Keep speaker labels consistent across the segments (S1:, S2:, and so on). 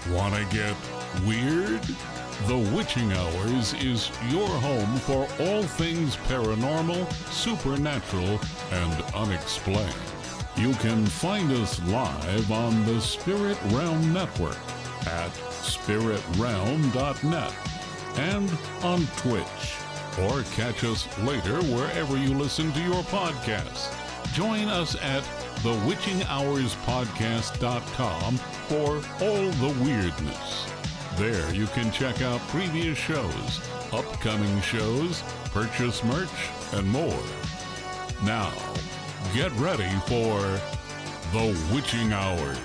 S1: Wanna get weird? The Witching Hours is your home for all things paranormal, supernatural, and unexplained. You can find us live on the Spirit Realm Network at spiritrealm.net and on Twitch, or catch us later wherever you listen to your podcasts. Join us at thewitchinghourspodcast.com for all the weirdness. There you can check out previous shows, upcoming shows, purchase merch, and more. Now, get ready for The Witching Hours.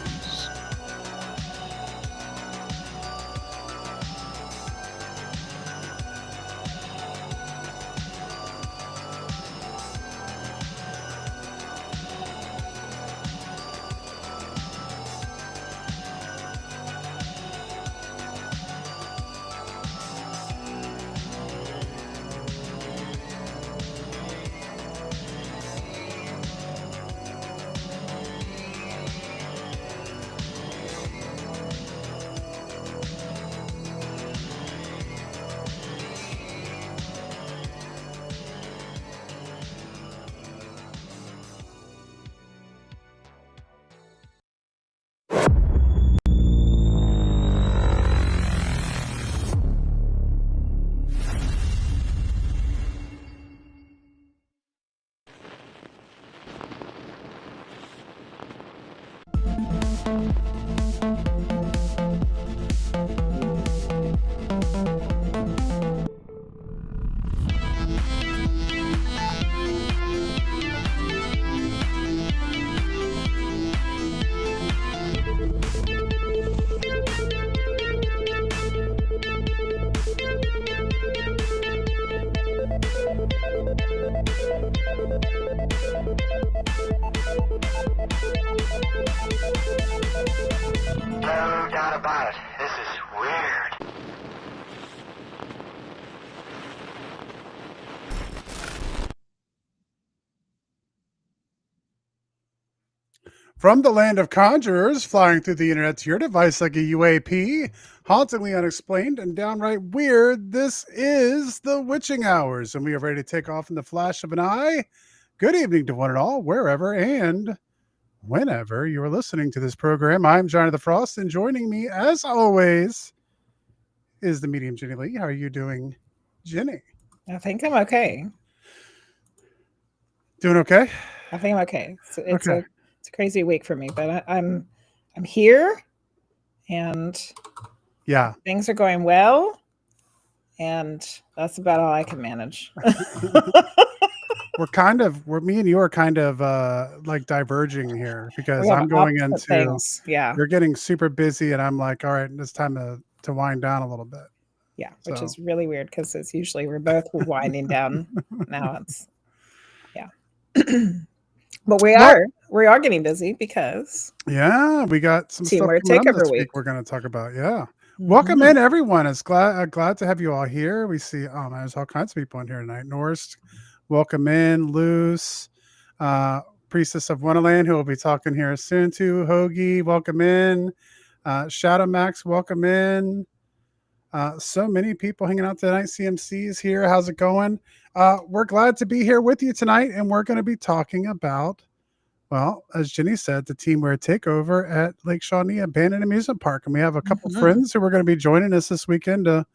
S2: No doubt about it. This is weird.
S3: From the land of conjurers, flying through the internet to your device like a UAP, hauntingly unexplained and downright weird, this is the Witching Hours, and we are ready to take off in the flash of an eye. Good evening to one and all, wherever and whenever you are listening to this program. I'm Johnny the Frost, and joining me, as always, is the medium Jenny Lee. How are you doing, Jenny?
S4: I think I'm okay.
S3: Doing okay?
S4: I think I'm okay. It's
S3: Okay.
S4: a crazy week for me, but I'm here, and
S3: Yeah.
S4: things are going well, and that's about all I can manage.
S3: Me and you are kind of like diverging here because
S4: We have
S3: I'm going
S4: opposite
S3: into
S4: things. Yeah,
S3: you're getting super busy and I'm like, all right, it's time to wind down a little bit.
S4: yeah, which
S3: So.
S4: is really weird because it's usually we're both winding down. Now it's but we are getting busy because
S3: Yeah, we got some
S4: Team
S3: stuff
S4: Weird
S3: coming up
S4: Takeover
S3: this
S4: week.
S3: week we're going to talk about. Yeah. Welcome in, everyone. It's glad to have you all here. We see, oh man, there's all kinds of people in here tonight. Norse, welcome in. Luce, Priestess of Wonderland, who will be talking here soon too. Hoagie, welcome in. Shadow Max, welcome in. So many people hanging out tonight. CMC is here. How's it going? We're glad to be here with you tonight, and we're going to be talking about, well, as Jenny said, the Team Weird Takeover at Lake Shawnee Abandoned Amusement Park. And we have a couple friends who are going to be joining us this weekend to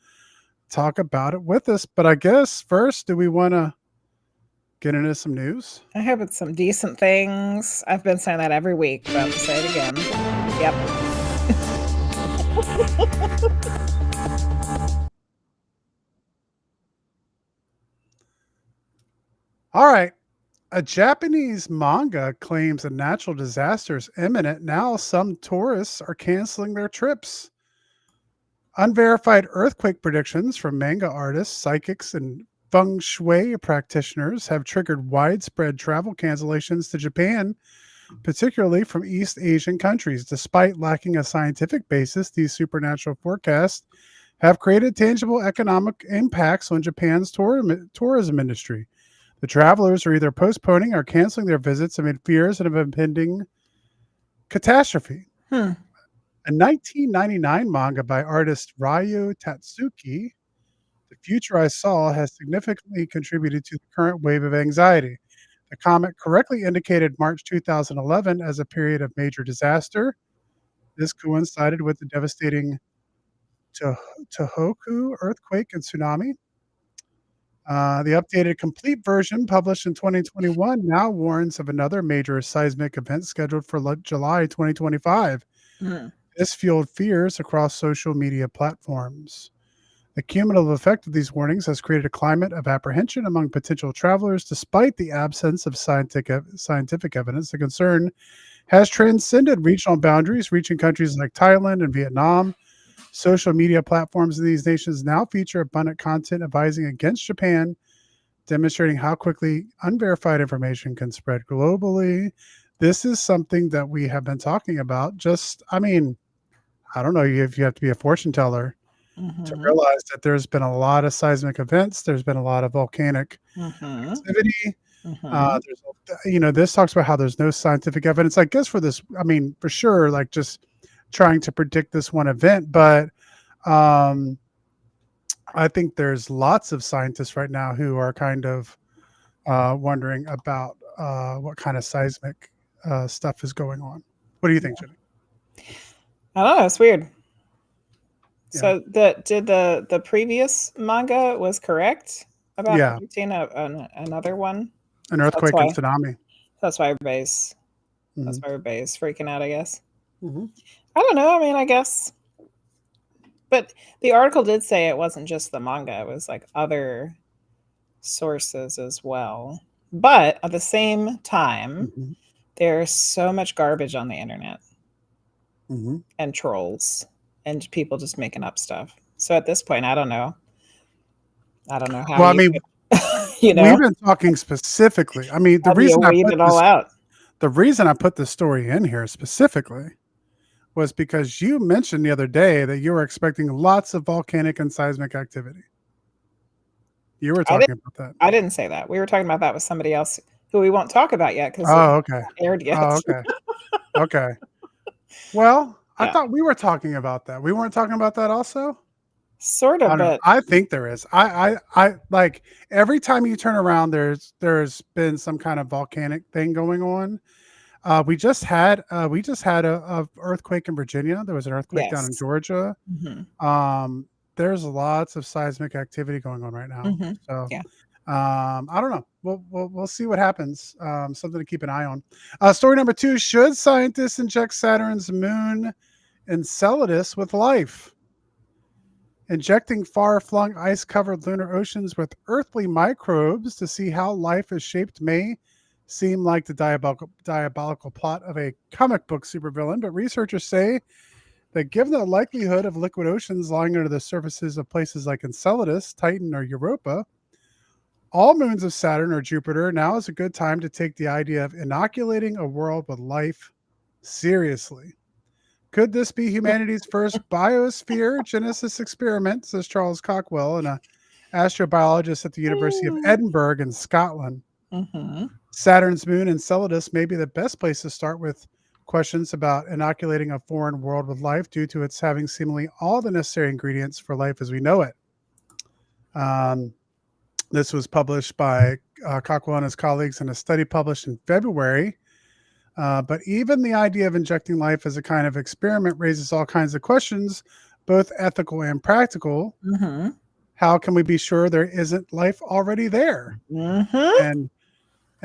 S3: talk about it with us. But I guess first, do we want to get into some news?
S4: I hope it's some decent things. I've been saying that every week, but I'm going to say it again. Yep.
S3: All right. A Japanese manga claims a natural disaster is imminent. Now some tourists are canceling their trips. Unverified earthquake predictions from manga artists, psychics, and feng shui practitioners have triggered widespread travel cancellations to Japan, particularly from East Asian countries. Despite lacking a scientific basis, these supernatural forecasts have created tangible economic impacts on Japan's tourism industry. The travelers are either postponing or canceling their visits amid fears of an impending catastrophe. A 1999 manga by artist Ryu Tatsuki, The Future I Saw, has significantly contributed to the current wave of anxiety. The comic correctly indicated March 2011 as a period of major disaster. This coincided with the devastating Tohoku earthquake and tsunami. The updated complete version, published in 2021, now warns of another major seismic event scheduled for July 2025.
S4: Hmm.
S3: This fueled fears across social media platforms. The cumulative effect of these warnings has created a climate of apprehension among potential travelers. Despite the absence of scientific evidence, the concern has transcended regional boundaries, reaching countries like Thailand and Vietnam. Social media platforms in these nations now feature abundant content advising against Japan, demonstrating how quickly unverified information can spread globally. This is something that we have been talking about. I don't know if you have to be a fortune teller to
S4: Mhm.
S3: realize that there's been a lot of seismic events. There's been a lot of volcanic
S4: Mhm.
S3: activity.
S4: Mhm.
S3: This talks about how there's no scientific evidence, I guess, for this. For sure, like just trying to predict this one event. But um, I think there's lots of scientists right now who are kind of wondering about what kind of seismic stuff is going on. What do you think, Jenny?
S4: I don't know. It's weird.
S3: Yeah.
S4: So the previous manga was correct about
S3: Yeah.
S4: predicting another one.
S3: An
S4: So
S3: earthquake and tsunami.
S4: that's why everybody's
S3: Hmm.
S4: freaking out, I guess.
S3: Hmm.
S4: I don't know. I mean, I guess, but the article did say it wasn't just the manga; it was like other sources as well. But at the same time,
S3: Hmm.
S4: there's so much garbage on the internet
S3: Hmm.
S4: and trolls and people just making up stuff. So at this point, I don't know. I don't know how
S3: Well,
S4: you could,
S3: we've been talking specifically.
S4: how do you weed it all out?
S3: The reason I put this story in here specifically was because you mentioned the other day that you were expecting lots of volcanic and seismic activity. You were
S4: I didn't.
S3: talking about that.
S4: I didn't say that. We were talking about that with somebody else who we won't talk about yet because it's
S3: Oh, okay.
S4: not aired
S3: Oh,
S4: yet.
S3: okay. Okay. Well, I
S4: Yeah,
S3: thought we were talking about that. We weren't talking about that also?
S4: sort
S3: I
S4: of.
S3: don't know.
S4: But
S3: I think there is. I like every time you turn around, there's been some kind of volcanic thing going on. We just had a earthquake in Virginia. There was an earthquake down in
S4: yes.
S3: Georgia.
S4: Hmm.
S3: There's lots of seismic activity going on right now.
S4: Hmm.
S3: So
S4: Yeah.
S3: I don't know. We'll see what happens. Something to keep an eye on. Story number 2: should scientists inject Saturn's moon Enceladus with life? Injecting far-flung ice-covered lunar oceans with earthly microbes to see how life is shaped may seem like the diabolical plot of a comic book supervillain, but researchers say that given the likelihood of liquid oceans lying under the surfaces of places like Enceladus, Titan, or Europa, all moons of Saturn or Jupiter, now is a good time to take the idea of inoculating a world with life seriously. Could this be humanity's first biosphere genesis experiment, says Charles Cockwell, an astrobiologist at the University of Edinburgh in Scotland?
S4: Hmm.
S3: Saturn's moon Enceladus may be the best place to start with questions about inoculating a foreign world with life due to its having seemingly all the necessary ingredients for life as we know it. This was published by Cockwell and his colleagues in a study published in February. But even the idea of injecting life as a kind of experiment raises all kinds of questions, both ethical and practical.
S4: Hmm.
S3: How can we be sure there isn't life already there?
S4: Hmm.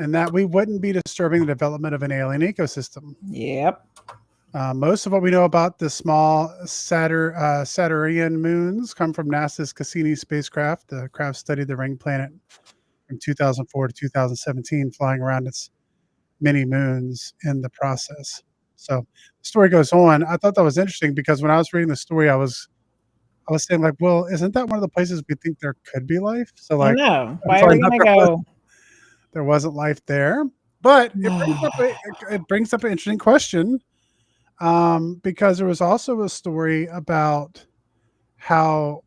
S3: And that we wouldn't be disturbing the development of an alien ecosystem.
S4: Yep.
S3: Most of what we know about the small Saturnian moons come from NASA's Cassini spacecraft. The craft studied the ring planet from 2004 to 2017, flying around its many moons in the process. So the story goes on. I thought that was interesting because when I was reading the story, I was saying like, well, isn't that one of the places we think there could be life? So
S4: I
S3: like,
S4: know.
S3: I
S4: Why are we
S3: find out
S4: gonna go?
S3: there wasn't life there, but it brings up an interesting question, because there was also a story about how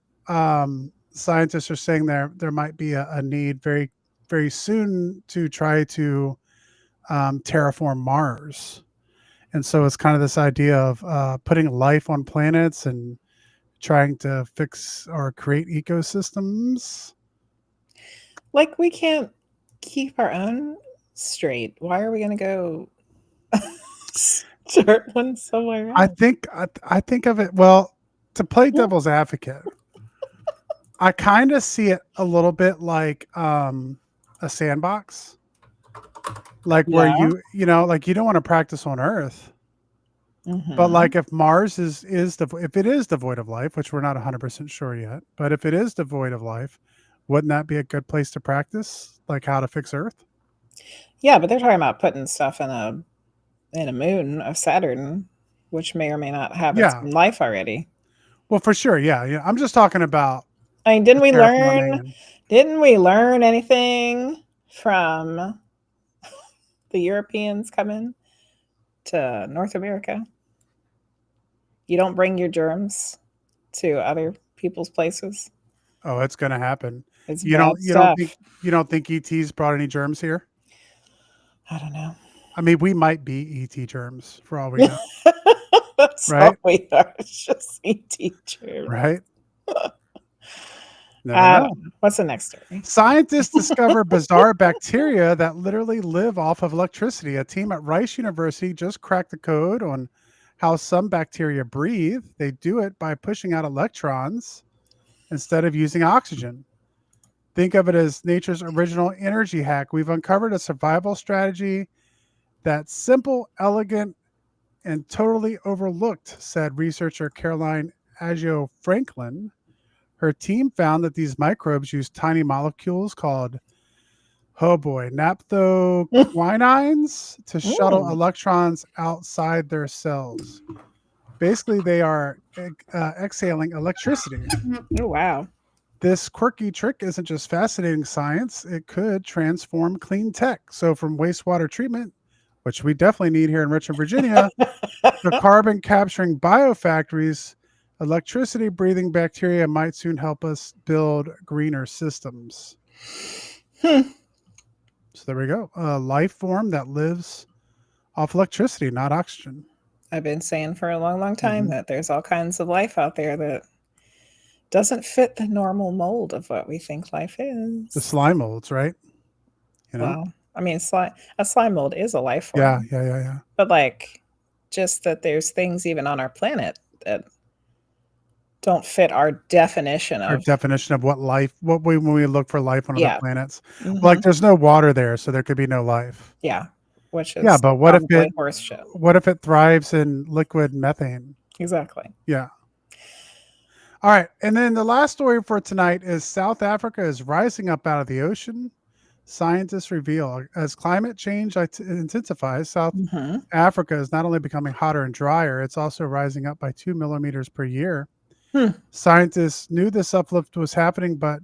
S3: scientists are saying there might be a need very very soon to try to terraform Mars. And so it's kind of this idea of putting life on planets and trying to fix or create ecosystems.
S4: Like we can't keep our own straight. Why are we going to go start one somewhere else?
S3: I think of it, well, to play devil's advocate, I kind of see it a little bit like a sandbox, like where
S4: Yeah.
S3: like you don't want to practice on Earth, but
S4: Mhm.
S3: like if Mars if it is devoid of life, which we're not 100% sure yet, but if it is devoid of life, wouldn't that be a good place to practice, like how to fix Earth?
S4: Yeah, but they're talking about putting stuff in a moon of Saturn, which may or may not have its
S3: Yeah,
S4: own life already.
S3: well, for sure, yeah. I'm just talking about
S4: I mean,
S3: the terraforming and
S4: didn't we learn anything from the Europeans coming to North America? You don't bring your germs to other people's places.
S3: oh, it's gonna happen.
S4: It's
S3: You
S4: bad
S3: don't you don't think
S4: stuff.
S3: you don't think ET's brought any germs here?
S4: I don't know.
S3: I mean, we might be ET germs for all we know,
S4: That's all
S3: right?
S4: we are. It's just ET germs.
S3: Right? Never
S4: I don't
S3: know.
S4: know. What's the next story?
S3: Scientists discover bizarre bacteria that literally live off of electricity. A team at Rice University just cracked the code on how some bacteria breathe. They do it by pushing out electrons instead of using oxygen. Think of it as nature's original energy hack. We've uncovered a survival strategy that's simple, elegant, and totally overlooked, said researcher Caroline Agio Franklin. Her team found that these microbes use tiny molecules called, oh boy, naphthoquinines to shuttle
S4: Mm.
S3: electrons outside their cells. Basically, they are exhaling electricity.
S4: Oh, wow.
S3: This quirky trick isn't just fascinating science, it could transform clean tech. So, from wastewater treatment, which we definitely need here in Richmond, Virginia, to carbon capturing biofactories, electricity breathing bacteria might soon help us build greener systems.
S4: Hmm.
S3: So, there we go. A life form that lives off electricity, not oxygen.
S4: I've been saying for a long, long time
S3: Mhm.
S4: that there's all kinds of life out there that doesn't fit the normal mold of what we think life
S3: The
S4: is.
S3: slime molds, right? You know?
S4: Well, I mean, a slime mold is a life
S3: Yeah,
S4: form,
S3: yeah.
S4: but like just that there's things even on our planet that don't fit our definition
S3: Our
S4: of,
S3: definition of when we look for life on other
S4: yeah.
S3: planets. Like
S4: Hmm.
S3: there's no water there, so there could be no life.
S4: Yeah. Which
S3: Yeah,
S4: is
S3: but
S4: probably horse shit.
S3: what if it thrives in liquid methane?
S4: Exactly.
S3: Yeah. All right. And then the last story for tonight is South Africa is rising up out of the ocean. Scientists reveal as climate change intensifies, South
S4: Hmm.
S3: Africa is not only becoming hotter and drier, it's also rising up by 2 millimeters per year.
S4: Hmm.
S3: Scientists knew this uplift was happening, but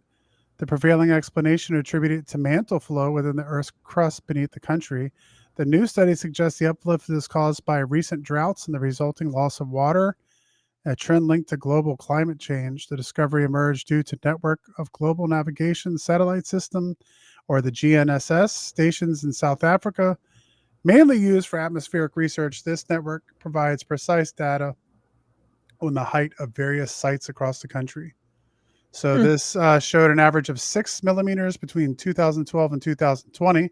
S3: the prevailing explanation attributed to mantle flow within the Earth's crust beneath the country. The new study suggests the uplift is caused by recent droughts and the resulting loss of water, a trend linked to global climate change. The discovery emerged due to network of global navigation satellite system, or the GNSS, stations in South Africa, mainly used for atmospheric research. This network provides precise data on the height of various sites across the country. So
S4: Hmm.
S3: this showed an average of 6 millimeters between 2012 and 2020.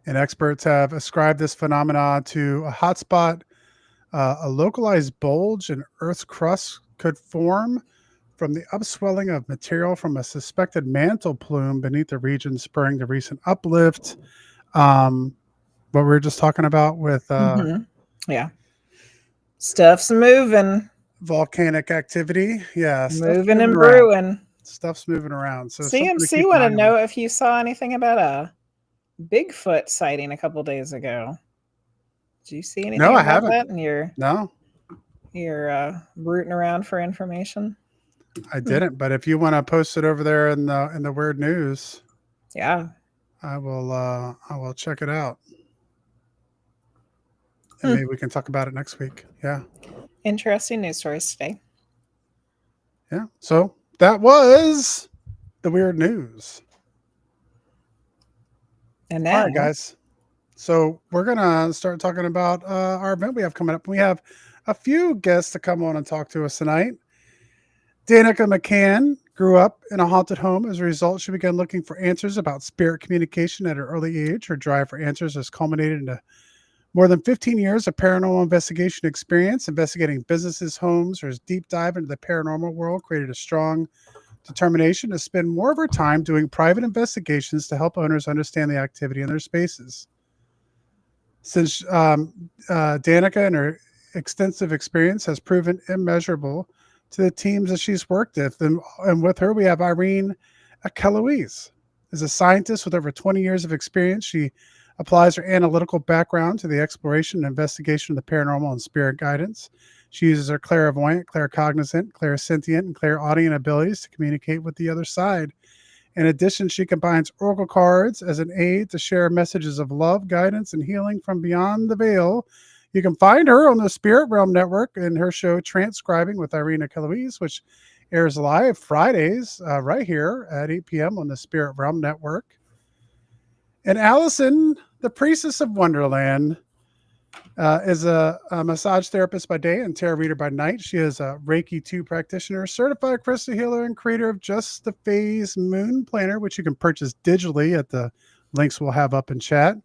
S3: And experts have ascribed this phenomenon to a hotspot. A localized bulge in Earth's crust could form from the upswelling of material from a suspected mantle plume beneath the region, spurring the recent uplift. What we were just talking about with
S4: Hmm. Yeah. Stuff's moving,
S3: volcanic activity. Yeah, stuff's
S4: moving
S3: moving
S4: and
S3: around.
S4: brewing.
S3: Stuff's moving around. So something to
S4: CMC
S3: keep an
S4: want to
S3: eye on.
S4: know if you saw anything about a Bigfoot sighting a couple days ago. Did you see
S3: No,
S4: anything
S3: I
S4: about
S3: haven't.
S4: that? And
S3: No,
S4: you're rooting around for information.
S3: I didn't. But if you want to post it over there in the weird news,
S4: Yeah.
S3: I will check it out. And
S4: Hmm.
S3: maybe we can talk about it next week. Yeah.
S4: Interesting news stories today.
S3: Yeah. So that was the weird news.
S4: And
S3: All
S4: now
S3: right, guys. So we're gonna start talking about our event we have coming up. We have a few guests to come on and talk to us tonight. Danica McCann grew up in a haunted home. As a result, she began looking for answers about spirit communication at an early age. Her drive for answers has culminated into more than 15 years of paranormal investigation experience, investigating businesses, homes. Her deep dive into the paranormal world created a strong determination to spend more of her time doing private investigations to help owners understand the activity in their spaces. Since Danica and her extensive experience has proven immeasurable to the teams that she's worked with. And with her, we have Irene Achelois. As a scientist with over 20 years of experience, she applies her analytical background to the exploration and investigation of the paranormal and spirit guidance. She uses her clairvoyant, claircognizant, clairsentient, and clairaudient abilities to communicate with the other side. In addition, she combines oracle cards as an aid to share messages of love, guidance, and healing from beyond the veil. You can find her on the Spirit Realm Network in her show Transcribing with Irene Achelois, which airs live Fridays right here at 8 p.m. on the Spirit Realm Network. And Alyson, the priestess of Wonderland, is a massage therapist by day and tarot reader by night. She is a Reiki 2 practitioner, certified crystal healer, and creator of Just the Phase Moon Planner, which you can purchase digitally at the links we'll have up in chat.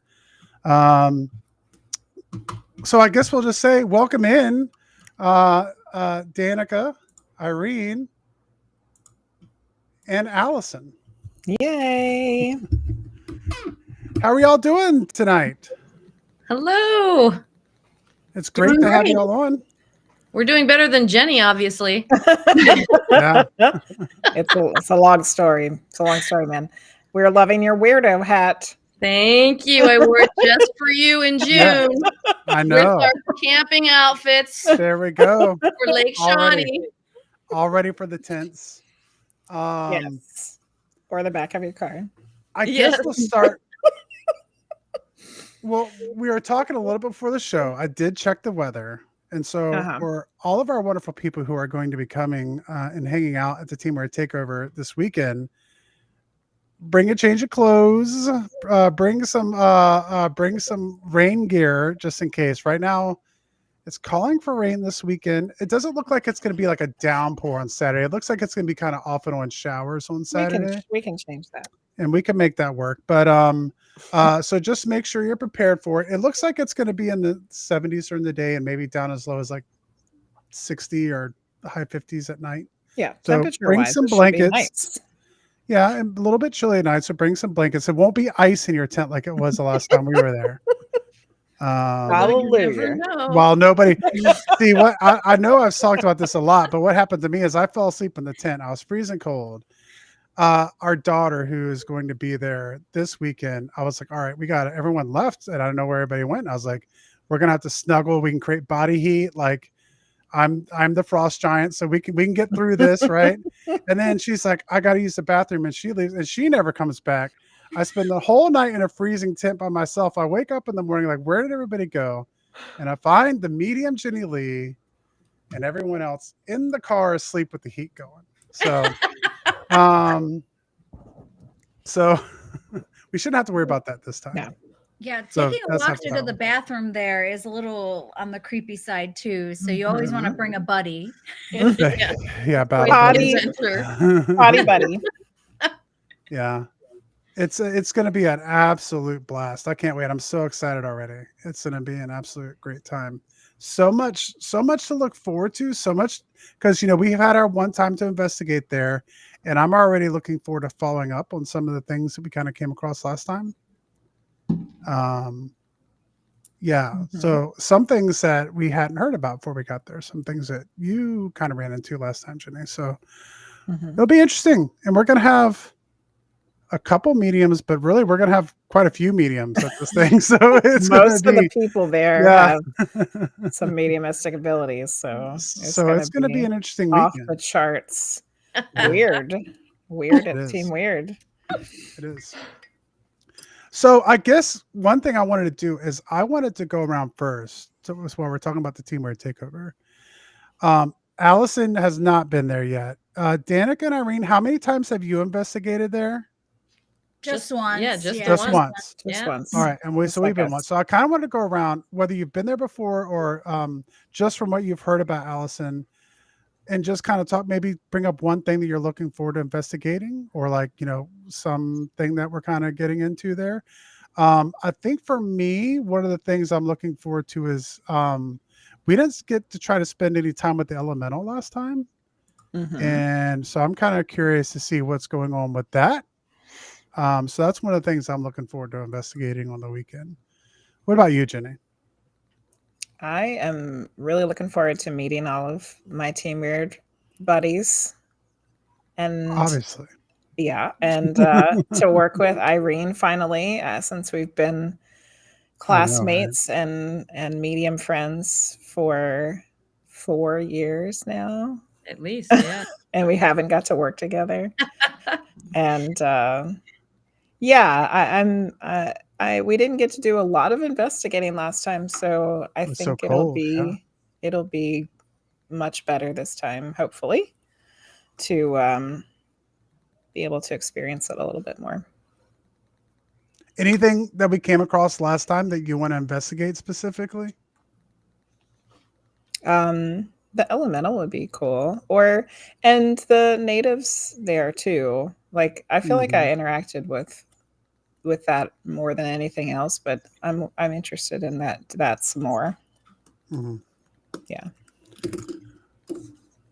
S3: So I guess we'll just say welcome in Danica, Irene, and Alyson.
S4: Yay.
S3: How are y'all doing tonight?
S5: Hello.
S3: It's great to have you all on.
S5: We're doing better than Jenny, obviously.
S3: Yeah.
S4: It's a long story. It's a long story, man. We're loving your weirdo hat.
S5: Thank you. I wore it just for you in June.
S3: Yeah, I know.
S5: With our camping outfits
S3: There we go.
S5: for Lake Shawnee.
S3: All ready for the tents.
S4: Yes. Or the back of your car.
S3: I guess
S5: Yes.
S3: we'll start. Well, we were talking a little bit before the show. I did check the weather. And so for all of our wonderful people who are going to be coming and hanging out at the Team Weird Takeover this weekend, bring a change of clothes, bring some rain gear just in case. Right now, it's calling for rain this weekend. It doesn't look like it's going to be like a downpour on Saturday. It looks like it's going to be kind of off and on showers on Saturday.
S4: We can change that.
S3: And we can make that work. But so just make sure you're prepared for it. It looks like it's going to be in the 70s during the day and maybe down as low as like 60 or the high 50s at night.
S4: Yeah.
S3: So bring some blankets.
S4: Nice.
S3: Yeah, and a little bit chilly at night, so bring some blankets. It won't be ice in your tent like it was the last time we were there.
S4: Hallelujah.
S3: While nobody see what I know I've talked about this a lot, but what happened to me is I fell asleep in the tent. I was freezing cold. Our daughter, who is going to be there this weekend, I was like, all right, we got it. Everyone left, and I don't know where everybody went. I was like, we're gonna have to snuggle. We can create body heat. Like I'm the frost giant, so we can get through this, right? And then she's like, I gotta use the bathroom, and she leaves, and she never comes back. I spend the whole night in a freezing tent by myself. I wake up in the morning like, where did everybody go? And I find the medium Jenny Lee and everyone else in the car asleep with the heat going. So so we shouldn't have to worry about that this time.
S4: No.
S6: Yeah,
S3: So
S6: taking a
S3: that's
S6: walk
S3: half the
S6: through to the
S3: problem.
S6: bathroom there is a little on the creepy side too. So you always want to bring a buddy.
S3: Yeah, about
S4: Potty. Potty buddy.
S3: Yeah. It's going to be an absolute blast. I can't wait. I'm so excited already. It's going to be an absolute great time. So much to look forward to. So much because we've had our one time to investigate there, and I'm already looking forward to following up on some of the things that we kind of came across last time. So some things that we hadn't heard about before we got there, some things that you kind of ran into last time, Jenny. So it'll be interesting, and we're going to have a couple mediums, but really we're going to have quite a few mediums at this thing. So it's
S4: most of
S3: be,
S4: the people there have some mediumistic abilities. So it's going to be
S3: an interesting
S4: off
S3: weekend.
S4: the charts. Weird
S3: It
S4: at Team Weird.
S3: It is. So I guess one thing I wanted to do is I wanted to go around first. So while we're talking about the Team Weird Takeover. Alyson has not been there yet. Danica and Irene, how many times have you investigated there?
S6: Just once.
S5: Yeah, just
S3: Just once.
S4: Just
S5: Yeah.
S4: once.
S3: All right, and
S4: Just
S3: we've
S4: like
S3: been
S4: us.
S3: once. So I kind of want to go around whether you've been there before or just from what you've heard about Alyson, and just kind of talk. Maybe bring up one thing that you're looking forward to investigating, or like something that we're kind of getting into there. I think for me, one of the things I'm looking forward to is we didn't get to try to spend any time with the elemental last time, and so I'm kind of curious to see what's going on with that. So that's one of the things I'm looking forward to investigating on the weekend. What about you, Jenny?
S4: I am really looking forward to meeting all of my Team Weird buddies. And
S3: Obviously.
S4: yeah, and to work with Irene finally, since we've been classmates and medium friends for 4 years now.
S5: At least, yeah.
S4: And we haven't got to work together. And yeah, we didn't get to do a lot of investigating last time, so I
S3: was
S4: think
S3: so cold, yeah.
S4: it'll be much better this time, hopefully, to be able to experience it a little bit more.
S3: Anything that we came across last time that you want to investigate specifically?
S4: The elemental would be cool, and the natives there too. Like I feel like I interacted with that more than anything else, but I'm interested in that some more. Yeah.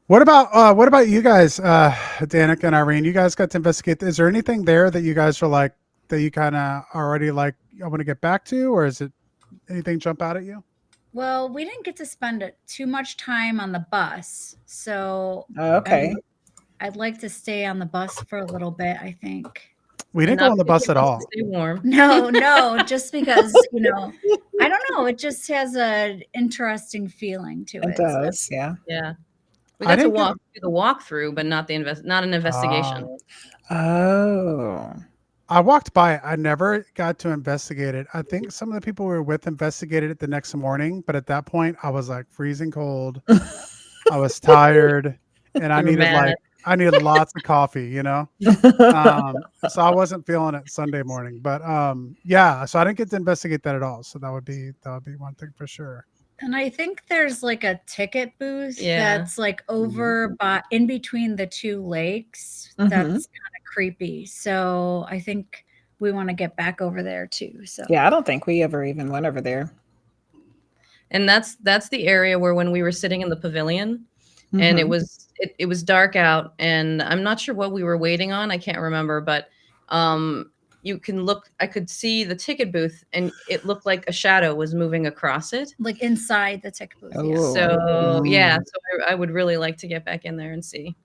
S3: What about you guys, Danica and Irene? You guys got to investigate. Is there anything there that you guys are like that you kind of already like I want to get back to, or is it anything jump out at you?
S6: Well, we didn't get to spend too much time on the bus, so
S4: Okay.
S6: I'd like to stay on the bus for a little bit, I think.
S3: We didn't go on the bus at all.
S5: Stay warm.
S6: No, just because, I don't know. It just has an interesting feeling to it.
S4: It does, yeah.
S5: Yeah. We got to walk through the walkthrough, but not not an investigation.
S4: Oh.
S3: I walked by it. I never got to investigate it. I think some of the people we were with investigated it the next morning, but at that point I was like freezing cold. I was tired and I needed lots of coffee, so I wasn't feeling it Sunday morning. But yeah, so I didn't get to investigate that at all. So that would be one thing for sure.
S6: And I think there's like a ticket booth that's like over by in between the two lakes. That's kind of creepy. So I think we want to get back over there too. So
S4: yeah, I don't think we ever even went over there.
S5: And that's the area where when we were sitting in the pavilion and it was dark out and I'm not sure what we were waiting on. I can't remember, but you can look, I could see the ticket booth and it looked like a shadow was moving across it.
S6: Like inside the ticket booth.
S4: Oh.
S5: So I would really like to get back in there and see.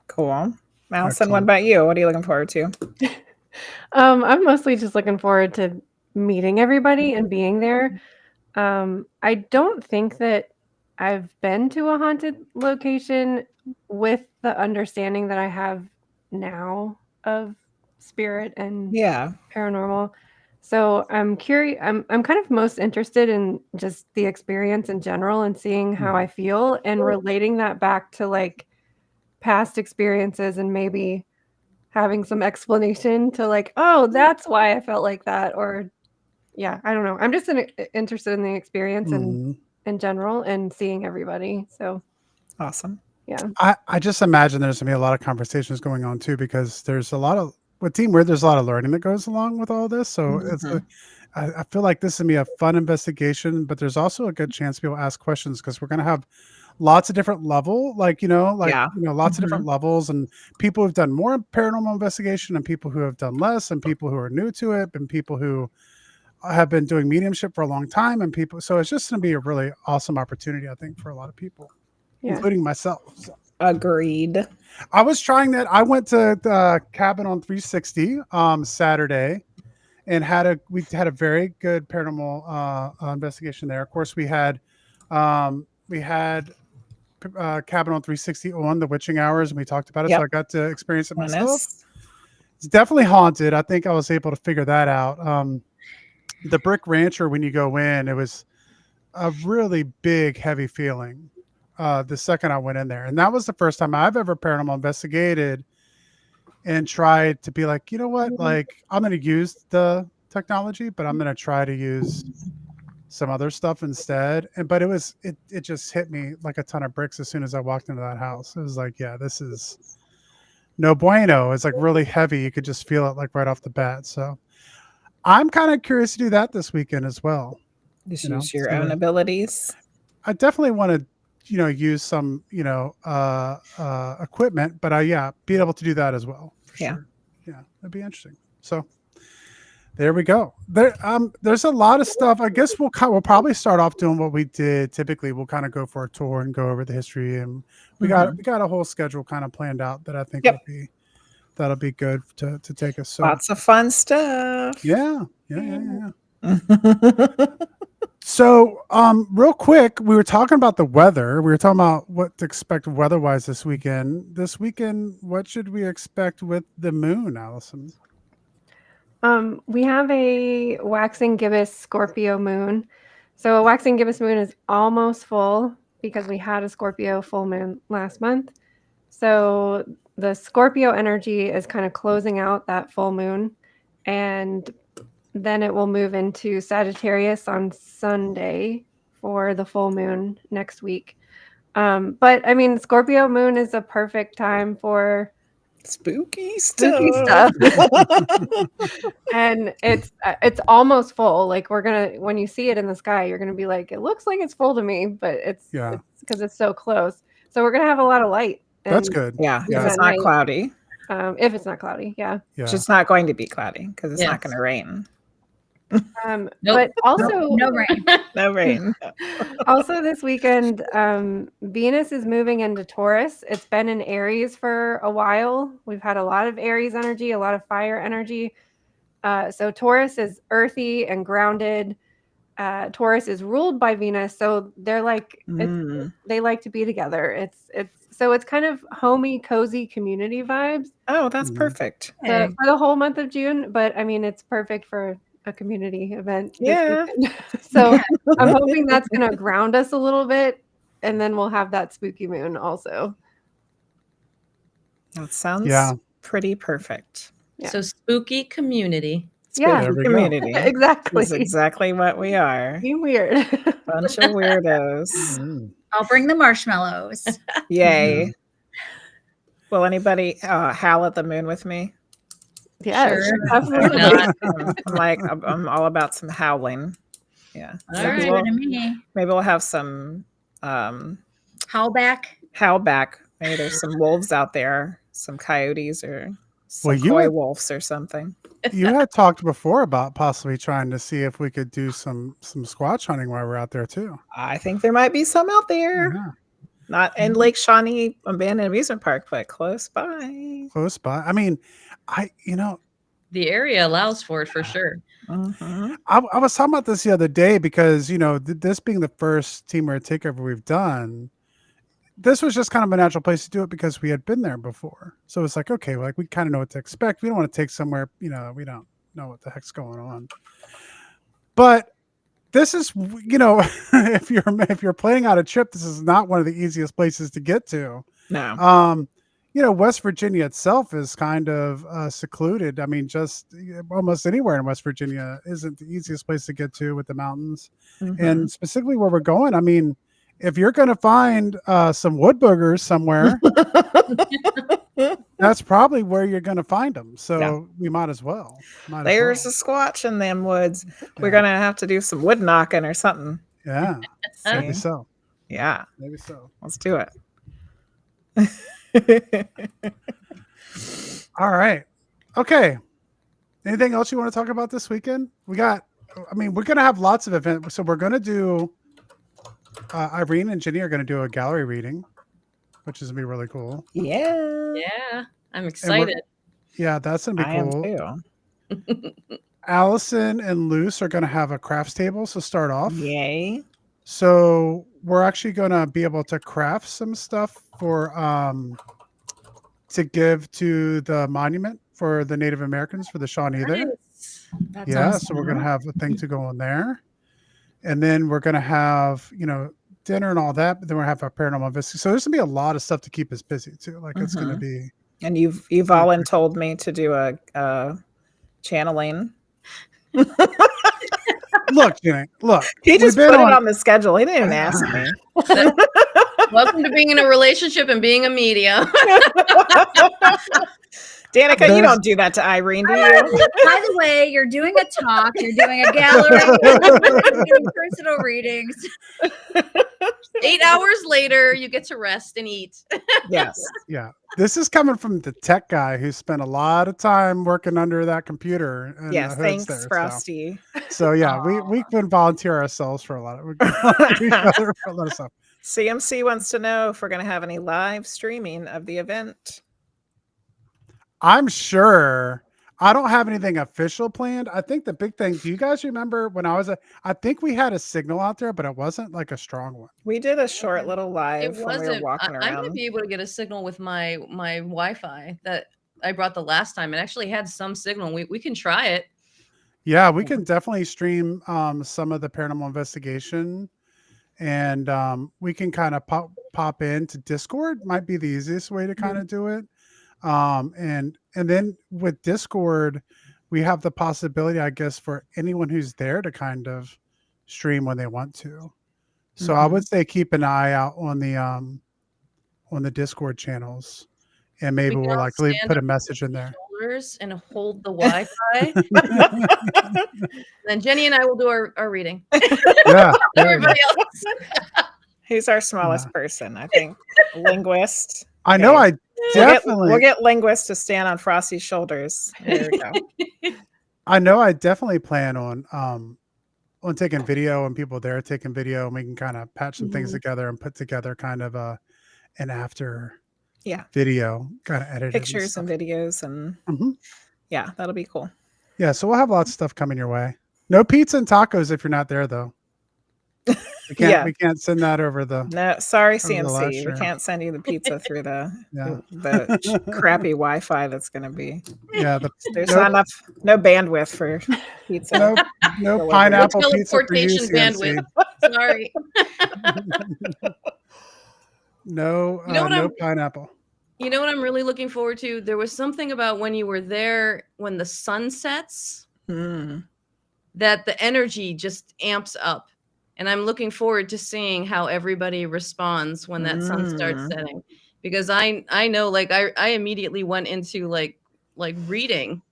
S4: Cool. Alyson, what about you? What are you looking forward to?
S7: I'm mostly just looking forward to meeting everybody and being there. I don't think that I've been to a haunted location with the understanding that I have now of spirit and paranormal. So I'm curious. I'm kind of most interested in just the experience in general and seeing how I feel and relating that back to like past experiences and maybe having some explanation to like, oh, that's why I felt like that. Or yeah, I don't know. I'm just interested in the experience and in general and seeing everybody. So
S4: awesome.
S3: Yeah. I just imagine there's gonna be a lot of conversations going on too, because there's a lot of with Team Weird, there's a lot of learning that goes along with all this. So I feel like this is gonna be a fun investigation, but there's also a good chance people ask questions because we're gonna have lots of different level, lots of different levels, and people who've done more paranormal investigation and people who have done less, and people who are new to it, and people who have been doing mediumship for a long time, and people. So it's just going to be a really awesome opportunity, I think, for a lot of people, including myself. So.
S4: Agreed.
S3: I was trying that. I went to the cabin on 360 Saturday, and we had a very good paranormal investigation there. Of course, we had cabin on 360 on the witching hours, and we talked about it. So I got to experience it myself. It's definitely haunted. I think I was able to figure that out. The Brick Rancher, when you go in, it was a really big, heavy feeling the second I went in there. And that was the first time I've ever paranormal investigated and tried to be like, you know what, like I'm going to use the technology, but I'm going to try to use some other stuff instead. But it just hit me like a ton of bricks as soon as I walked into that house. It was like, yeah, this is no bueno. It's like really heavy. You could just feel it like right off the bat. So I'm kind of curious to do that this weekend as well.
S4: Just use your own abilities.
S3: I definitely want to, use some, equipment, but be able to do that as well. Sure. Yeah, that'd be interesting. So there we go. There's a lot of stuff. I guess we'll probably start off doing what we did. Typically, we'll kind of go for a tour and go over the history, and we got a whole schedule kind of planned out that I think that'll be good to take us. So
S4: lots of fun stuff.
S3: Yeah. So, real quick, we were talking about the weather. We were talking about what to expect weather-wise this weekend. This weekend, what should we expect with the moon, Alyson?
S7: We have a waxing gibbous Scorpio moon. So a waxing gibbous moon is almost full because we had a Scorpio full moon last month. So the Scorpio energy is kind of closing out that full moon, and then it will move into Sagittarius on Sunday for the full moon next week. But I mean, Scorpio moon is a perfect time for
S4: spooky stuff.
S7: And it's almost full. Like when you see it in the sky, you're gonna be like, it looks like it's full to me, but it's because it's so close. So we're gonna have a lot of light.
S3: That's good.
S4: Yeah. If it's not cloudy.
S7: If it's not cloudy,
S4: It's just not going to be cloudy because it's not going to rain.
S7: But also
S6: no rain.
S4: No rain.
S7: Also this weekend, Venus is moving into Taurus. It's been in Aries for a while. We've had a lot of Aries energy, a lot of fire energy. So Taurus is earthy and grounded. Taurus is ruled by Venus, so they're like they like to be together. It's kind of homey, cozy community vibes.
S4: Oh, that's perfect.
S7: For the whole month of June, but I mean it's perfect for a community event.
S4: Yeah.
S7: So I'm hoping that's going to ground us a little bit, and then we'll have that spooky moon also.
S4: That sounds pretty perfect.
S5: Yeah. So spooky community.
S4: Spooky community.
S7: Exactly.
S4: That's exactly what we are.
S7: Team Weird.
S4: Bunch of weirdos.
S6: I'll bring the marshmallows.
S4: Yay. Will anybody howl at the moon with me?
S7: Yeah,
S6: sure.
S7: Absolutely.
S4: I'm all about some howling. Yeah.
S6: Sounds good to me.
S4: Maybe we'll have some
S6: howl back.
S4: Maybe there's some wolves out there, some coyotes or some coy wolves or something.
S3: You had talked before about possibly trying to see if we could do some squatch hunting while we're out there too.
S4: I think there might be some out there. Yeah. Not in Lake Shawnee Abandoned Amusement Park, but close by.
S3: Close by. I mean,
S5: the area allows for it for sure.
S3: Mm-hmm. I was talking about this the other day because, this being the first Team Weird Takeover we've done, this was just kind of a natural place to do it because we had been there before. So it's like, okay, like we kind of know what to expect. We don't want to take somewhere, we don't know what the heck's going on. But this is, if you're planning out a trip, this is not one of the easiest places to get to.
S4: No.
S3: West Virginia itself is kind of secluded. I mean, just almost anywhere in West Virginia isn't the easiest place to get to with the mountains. Mm-hmm. And specifically where we're going, I mean, if you're going to find some wood boogers somewhere, that's probably where you're going to find them. So we might as well.
S4: There's a squatch in them woods. Yeah. We're going to have to do some wood knocking or something.
S3: Yeah, maybe so.
S4: Yeah.
S3: Maybe so.
S4: Let's do it.
S3: All right. Okay. Anything else you want to talk about this weekend? We're going to have lots of events. So we're going to do, Irene and Ginny are going to do a gallery reading, which is going to be really cool.
S4: Yeah.
S5: Yeah. I'm excited.
S3: Yeah, that's going to be cool.
S4: I am too.
S3: Alyson and Luce are going to have a crafts table. So start off.
S4: Yay.
S3: So we're actually going to be able to craft some stuff for to give to the monument for the Native Americans for the Shawnee there. So we're going to have a thing to go in there. And then we're going to have, dinner and all that, but then we'll have our paranormal investigation. So there's going to be a lot of stuff to keep us busy too. Like it's going to be
S4: And you've all told me to do a channeling.
S3: Look, Jenny, look.
S4: He just put it on the schedule. He didn't even ask me.
S5: Welcome to being in a relationship and being a medium.
S4: Danica, you don't do that to Irene, do you?
S6: By the way, you're doing a talk, you're doing a gallery, you're doing personal readings.
S5: 8 hours later, you get to rest and eat.
S4: Yes.
S3: Yeah. This is coming from the tech guy who spent a lot of time working under that computer. And
S4: yes, thanks,
S3: there,
S4: Frosty.
S3: So yeah, we can volunteer ourselves for a lot of stuff.
S4: CMC wants to know if we're going to have any live streaming of the event.
S3: I'm sure. I don't have anything official planned. I think the big thing, do you guys remember when I think we had a signal out there, but it wasn't like a strong one.
S4: We did a short little live when we were walking around.
S5: I might be able to get a signal with my Wi-Fi that I brought the last time. It actually had some signal. We can try it.
S3: Yeah, we can definitely stream some of the paranormal investigation, and we can kind of pop into Discord. Might be the easiest way to kind of do it. And then with Discord, we have the possibility, I guess, for anyone who's there to kind of stream when they want to. So I would say keep an eye out on the Discord channels, and maybe we'll like put a message in there
S5: and hold the Wi-Fi. Then Jenny and I will do our reading.
S3: Yeah,
S5: everybody else.
S4: Who's our smallest person? I think linguist.
S3: I know. I definitely
S4: we'll get linguist to stand on Frosty's shoulders. There we go.
S3: I know. I definitely plan on taking video and people there taking video, and we can kind of patch some things together and put together kind of an after video kind of edited
S4: pictures and videos and yeah, that'll be cool.
S3: Yeah, so we'll have lots of stuff coming your way. No pizza and tacos if you're not there though. We can't send that over the.
S4: No, sorry, CMC. We can't send you the pizza through the crappy Wi-Fi that's going to be.
S3: Yeah,
S4: there's not enough, no bandwidth for pizza.
S3: No pineapple pizza for you,
S5: bandwidth. Sorry.
S3: No pineapple.
S5: You know what I'm really looking forward to? There was something about when you were there when the sun sets, that the energy just amps up. And I'm looking forward to seeing how everybody responds when that sun starts setting, because I know, like I immediately went into like reading,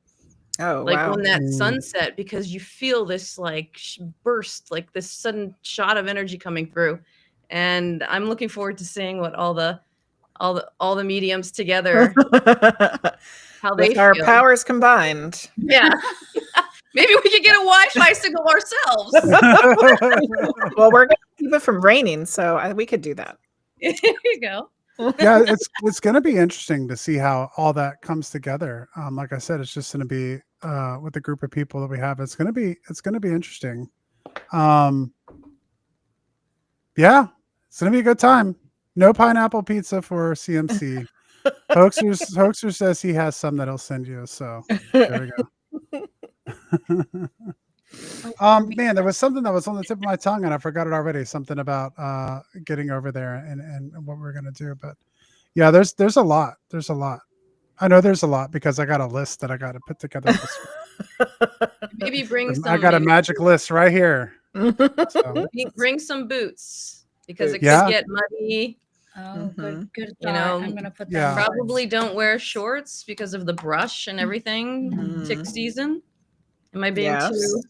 S5: when that sunset, because you feel this like burst, like this sudden shot of energy coming through, and I'm looking forward to seeing what all the mediums together, how they
S4: our
S5: feel.
S4: Powers combined.
S5: Yeah. Maybe we could get a Wi-Fi signal ourselves.
S4: Well, we're going to keep it from raining, so we could do that.
S5: There you go.
S3: Yeah, it's going to be interesting to see how all that comes together. Like I said, it's just going to be with the group of people that we have. It's going to be interesting. Yeah, it's going to be a good time. No pineapple pizza for CMC. Hoaxer says he has some that he'll send you. So there we go. Man, there was something that was on the tip of my tongue and I forgot it already. Something about getting over there and what we're gonna do. But yeah, there's a lot. There's a lot. I know there's a lot because I got a list that I got to put together.
S5: Maybe bring some.
S3: I got a magic list right here.
S5: So. Bring some boots because it could get muddy.
S6: Oh, good thought.
S5: You know,
S6: I'm gonna put that.
S5: Probably don't wear shorts because of the brush and everything. Tick season. Am I being too?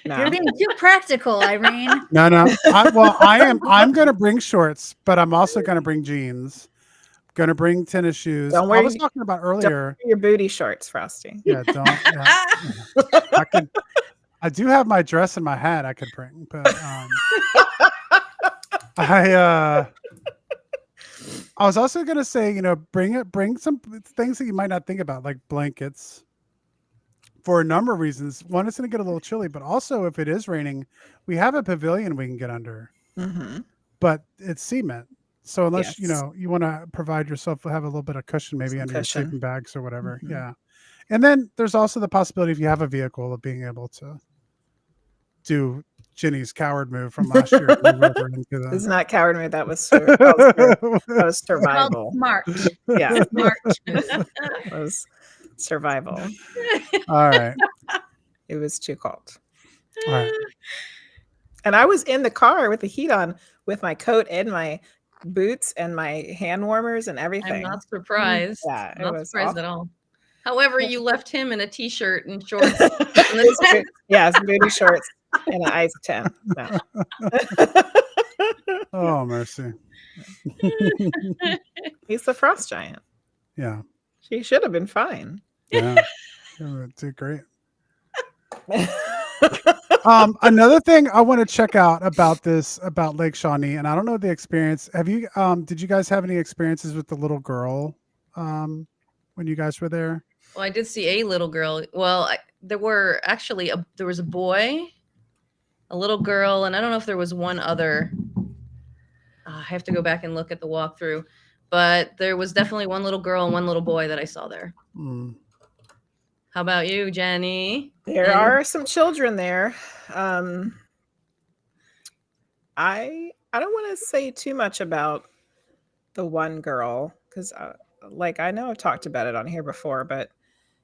S6: No. You're being too practical, Irene.
S3: No. I'm going to bring shorts, but I'm also going to bring jeans. Going to bring tennis shoes. I was talking about earlier.
S4: Don't wear your booty shorts, Frosty.
S3: Yeah, don't. Yeah. I do have my dress and my hat I could bring, but I was also going to say, bring some things that you might not think about, like blankets. For a number of reasons. One, it's going to get a little chilly, but also if it is raining, we have a pavilion we can get under, but it's cement. So unless, you want to provide yourself, have a little bit of cushion, maybe under your sleeping bags or whatever. Yeah. And then there's also the possibility, if you have a vehicle, of being able to do Ginny's coward move from last year. Move over into the...
S4: It's not coward move. That was that was survival.
S6: Smart.
S4: Yeah,
S6: Smart.
S4: that was survival.
S3: All right.
S4: It was too cold.
S3: All right.
S4: And I was in the car with the heat on, with my coat and my boots and my hand warmers and everything.
S5: I'm not surprised.
S4: Yeah, it
S5: Not
S4: was
S5: surprised
S4: awful.
S5: at all. However, you left him in a t-shirt and shorts.
S4: Yes, booty shorts and an ice tent. No.
S3: Oh, mercy.
S4: He's the frost giant.
S3: Yeah.
S4: She should have been fine.
S3: Yeah. Did great. Another thing I want to check out about Lake Shawnee, and I don't know the experience. Have you did you guys have any experiences with the little girl when you guys were there?
S5: Well, I did see a little girl. Well, there was a boy, a little girl, and I don't know if there was one other. I have to go back and look at the walkthrough, but there was definitely one little girl and one little boy that I saw there.
S3: Mm.
S5: How about you, Jenny?
S4: There are some children there. I don't want to say too much about the one girl because, I know I've talked about it on here before, but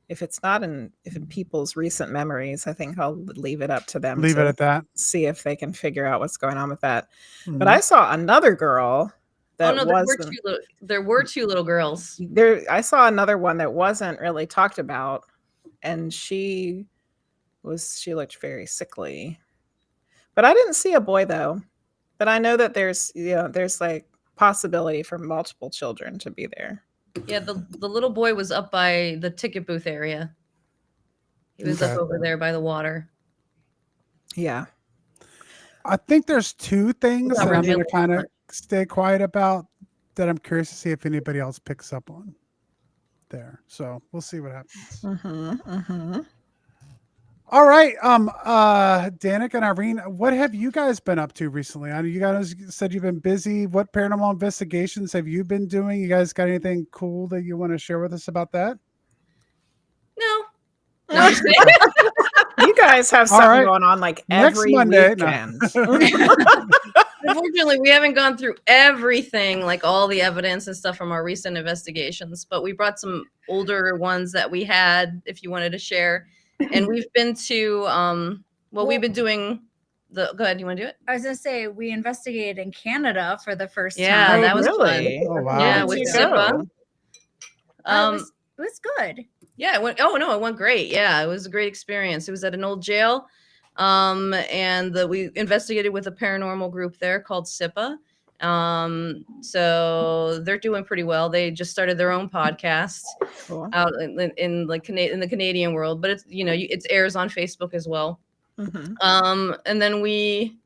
S4: if it's not in people's recent memories, I think I'll leave it up to them.
S3: Leave it at that.
S4: See if they can figure out what's going on with that.
S3: Mm-hmm.
S4: But I saw another girl. There
S5: were two little girls.
S4: I saw another one that wasn't really talked about, and she looked very sickly. But I didn't see a boy though. But I know that there's like possibility for multiple children to be there.
S5: Yeah, the little boy was up by the ticket booth area. He was up over there by the water.
S4: Yeah.
S3: I think there's two things that I'm going to kind of stay quiet about that I'm curious to see if anybody else picks up on there. So we'll see what happens.
S4: Mm-hmm, mm-hmm.
S3: All right. Danica and Irene, what have you guys been up to recently? I know you guys said you've been busy. What paranormal investigations have you been doing? You guys got anything cool that you want to share with us about that?
S5: No.
S4: You guys have something going on like every
S3: Monday,
S4: weekend.
S3: No.
S5: Unfortunately, we haven't gone through everything, like all the evidence and stuff from our recent investigations, but we brought some older ones that we had, if you wanted to share. And we've been to, we've been doing go ahead, you want to do it?
S6: I was going to say, we investigated in Canada for the first time.
S5: Yeah, that was fun.
S3: Oh, wow.
S5: Yeah, with SIPA.
S6: It was good.
S5: Yeah, it went great. Yeah, it was a great experience. It was at an old jail. And we investigated with a paranormal group there called SIPA. So they're doing pretty well. They just started their own podcast out in the Canadian world, but it's, it airs on Facebook as well. Mm-hmm. And then we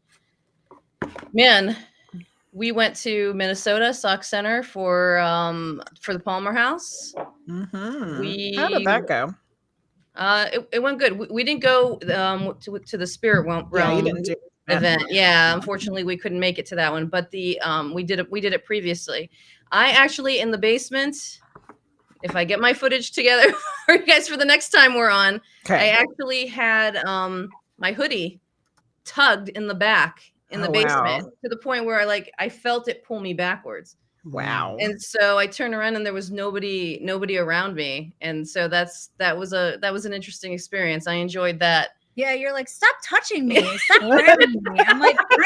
S5: went to Minnesota Sauk Center for the Palmer House.
S4: Mm-hmm. How did that go?
S5: It went good. We didn't go to the Spirit Realm
S4: you didn't do
S5: event. Yeah, unfortunately we couldn't make it to that one, but we did it previously. I actually, in the basement, if I get my footage together for you guys for the next time we're on, I actually had my hoodie tugged in the back in the basement to the point where I felt it pull me backwards.
S4: Wow.
S5: And so I turned around and there was nobody around me. And so that was an interesting experience. I enjoyed that.
S6: Yeah, you're like, stop touching me. Stop grabbing me. I'm like, I'm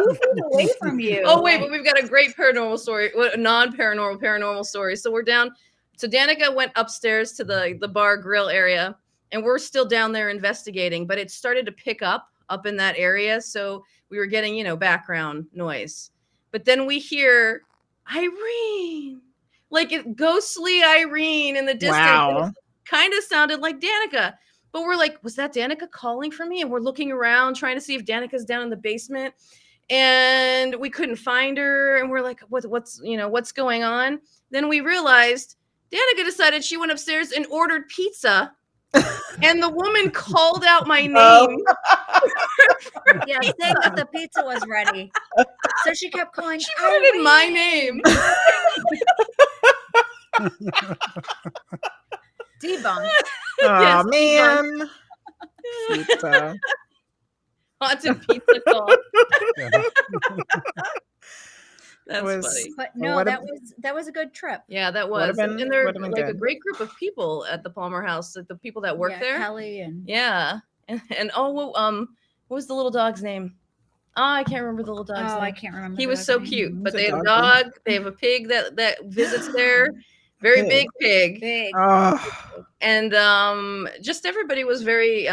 S6: 2 feet away from you.
S5: Oh, wait, but we've got a great paranormal story, paranormal story. So we're down. So Danica went upstairs to the bar grill area, and we're still down there investigating, but it started to pick up in that area. So we were getting, background noise. But then we hear Irene, ghostly Irene in the distance.
S4: Wow.
S5: It kind of sounded like Danica. But we're like, was that Danica calling for me? And we're looking around trying to see if Danica's down in the basement. And we couldn't find her. And we're like, what's going on? Then we realized Danica decided she went upstairs and ordered pizza. And the woman called out my name.
S6: Yeah, saying that the pizza was ready. So she kept calling.
S5: She wanted my name.
S6: Debunked.
S4: Oh, man. Pizza.
S5: haunted pizza call.
S3: Yeah.
S5: That's funny.
S6: But no, that was a good trip.
S5: Yeah, that was. And there are like a great group of people at the Palmer House, like the people that work there.
S6: Kelly and
S5: and what was the little dog's name? Oh, I can't remember the little dog's name.
S6: I can't remember.
S5: He was so cute. But they have a dog. They have a pig that visits there. Very big pig.
S6: Big.
S5: And just everybody was very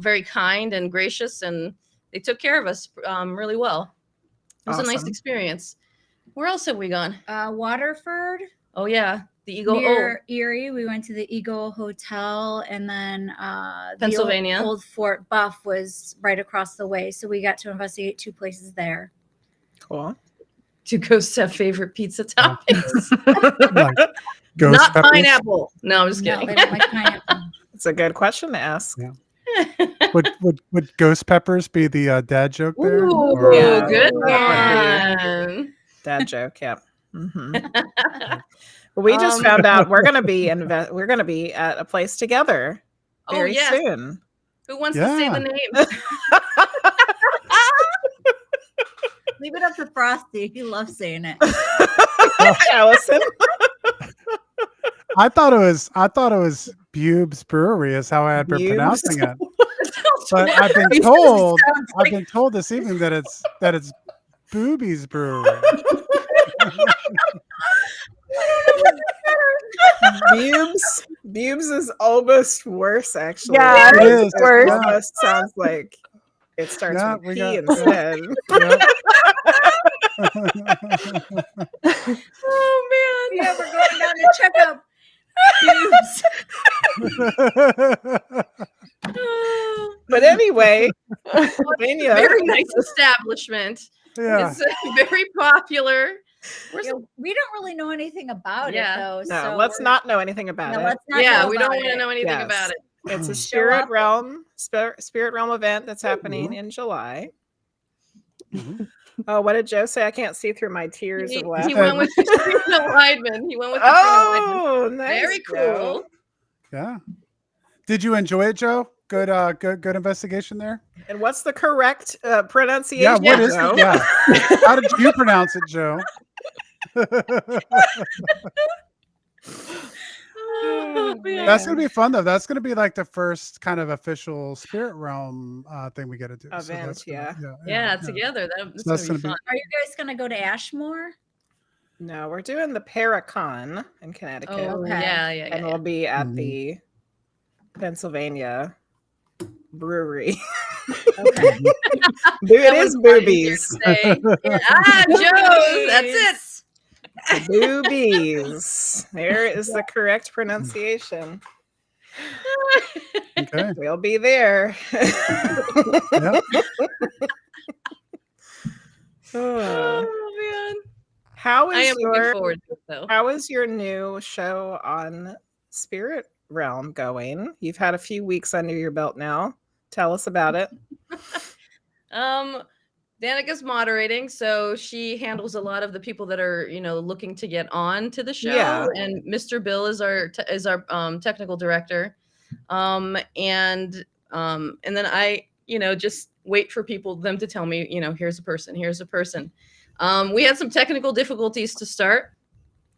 S5: very kind and gracious, and they took care of us really well. It was a nice experience. Where else have we gone?
S6: Waterford.
S5: Oh yeah, the Eagle.
S6: Near Erie, we went to the Eagle Hotel, and then
S5: Pennsylvania.
S6: The old Fort Buff was right across the way, so we got to investigate 2 places there.
S4: Cool.
S5: Do ghosts have favorite pizza toppings?
S3: Not
S5: peppers? Pineapple. No, I'm just kidding.
S6: No, they don't like pineapple.
S4: It's a good question to ask.
S3: Yeah. would ghost peppers be the dad joke there?
S5: Ooh, yeah, good one.
S4: Dad joke, yeah. We just found out we're gonna be at a place together very soon.
S5: Who wants to say the name?
S6: Leave it up to Frosty. He loves saying it.
S4: Alyson.
S3: I thought it was Bubes Brewery is how I had been pronouncing it. But I've been told this evening that it's Boobies Brewery.
S4: Bubes is almost worse, actually.
S7: Yeah,
S3: it is
S7: worse.
S4: It almost sounds like it starts with P instead.
S5: Oh man!
S6: Yeah, we're going down to check out Bubes.
S4: But anyway, Pennsylvania,
S5: very nice establishment.
S3: Yeah.
S5: It's very popular.
S6: We don't really know anything about it, though.
S4: No,
S6: so
S4: let's not know anything about it.
S6: Let's not
S5: we don't want to know anything about it.
S4: It's a spirit realm event that's happening in July. Oh, what did Joe say? I can't see through my tears of laughter.
S5: He went with Katrina Weidman. Nice. Very cool.
S4: Joe.
S3: Yeah. Did you enjoy it, Joe? Good investigation there.
S4: And what's the correct pronunciation?
S3: Yeah, what is
S4: Joe?
S3: it? Yeah. How did you pronounce it, Joe? That's gonna be fun though. That's gonna be like the first kind of official spirit realm thing we get to do.
S4: Event,
S5: together.
S3: That's gonna be fun.
S6: Are you guys gonna go to Ashmore?
S4: No, we're doing the Paracon in Connecticut.
S5: Oh, okay. Yeah.
S4: And we'll be at the Pennsylvania brewery.
S6: Okay.
S4: It is boobies.
S5: Joe, that's it.
S4: Boobies. There is the correct pronunciation.
S3: Okay.
S4: We'll be there.
S3: Yep.
S5: Oh man.
S4: How
S5: I am looking forward to it, though.
S4: How is your new show on Spirit Realm going? You've had a few weeks under your belt now. Tell us about it.
S5: Danica's moderating, so she handles a lot of the people that are, looking to get on to the show.
S4: Yeah.
S5: And Mr. Bill is our technical director. And then I, just wait for them to tell me, here's a person. We had some technical difficulties to start.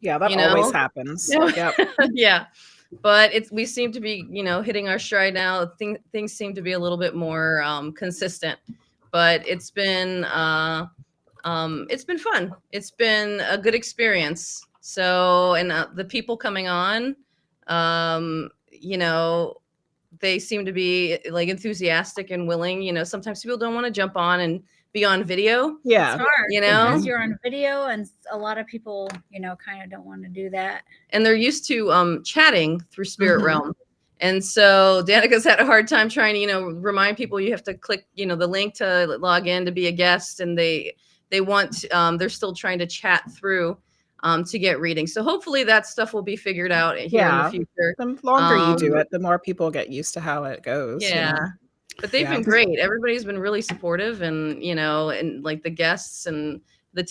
S4: Yeah, that always happens. Yep.
S5: Yeah. But we seem to be, hitting our stride now. Things seem to be a little bit more consistent. But it's been fun. It's been a good experience. So, and the people coming on, they seem to be like enthusiastic and willing. Sometimes people don't want to jump on and be on video.
S4: Yeah.
S6: It's hard because you're on video, and a lot of people, kind of don't want to do that.
S5: And they're used to chatting through Spirit Realm. And so Danica's had a hard time trying to, remind people you have to click, the link to log in to be a guest. And they want, they're still trying to chat through to get readings. So hopefully that stuff will be figured out here in the future.
S4: The longer you do it, the more people get used to how it goes.
S5: Yeah. But they've been great. Everybody's been really supportive and, and like the guests and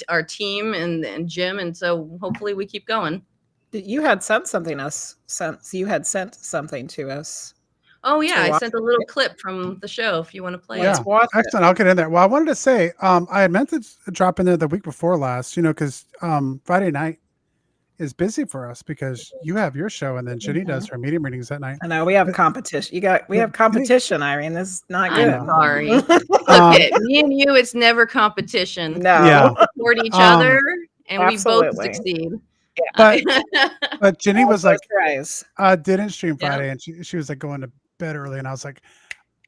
S5: our team and Jim. And so hopefully we keep going.
S4: You had sent something to us.
S5: Oh yeah, I
S4: watch
S5: sent a little clip from the show if you want to play
S3: Yeah,
S5: it.
S4: watch it.
S3: excellent. I'll get in there. Well, I wanted to say, I had meant to drop in there the week before last, because Friday night is busy for us because you have your show and then Jenny does her meeting readings that night.
S4: I know we have
S3: But-
S4: competition. We have
S3: Jenny-
S4: competition, Irene. This is not good.
S5: I'm sorry.
S3: Um,
S5: Okay, me and you, it's never competition.
S4: No.
S3: Yeah.
S5: We support each
S3: Um,
S5: other, and we both
S4: absolutely.
S5: succeed.
S3: But but Jenny was like,
S4: Guys.
S3: didn't stream
S5: Yeah.
S3: Friday, and she was like going to bed early, and I was like,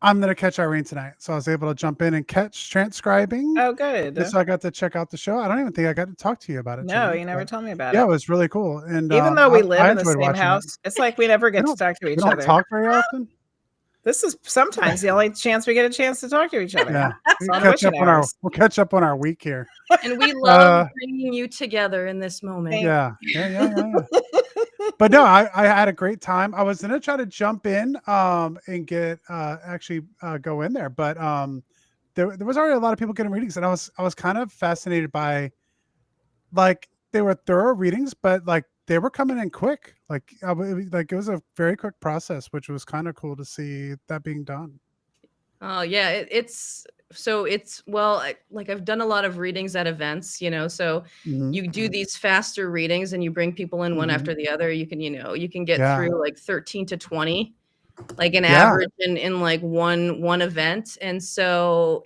S3: I'm gonna catch Irene tonight, so I was able to jump in and catch transcribing.
S4: Oh, good.
S3: And so I got to check out the show. I don't even think I got to talk to you about it.
S4: No,
S3: Jenny,
S4: you never
S3: but
S4: told me about
S3: yeah,
S4: it.
S3: it was really cool. And
S4: Even though we live
S3: I
S4: in the
S3: enjoyed
S4: same
S3: watching it.
S4: house, it's like we never get
S3: We
S4: to talk to
S3: We
S4: each
S3: don't
S4: other.
S3: talk very often.
S4: This is sometimes the only chance we get a chance to talk to each other.
S3: Yeah,
S4: on witching hours.
S3: we'll catch up on our week here.
S5: And we love bringing you together in this moment.
S3: Yeah. But no, I had a great time. I was gonna try to jump in and get actually go in there, but there was already a lot of people getting readings, and I was kind of fascinated by, like, they were thorough readings, but like they were coming in quick. Like it was a very quick process, which was kind of cool to see that being done.
S5: Oh yeah, it's like I've done a lot of readings at events, so
S3: Mhm.
S5: you do these faster readings and you bring people in one
S3: Mhm.
S5: after the other. You can get
S3: Yeah.
S5: through like 13 to 20, like an
S3: Yeah.
S5: average in like one event. And so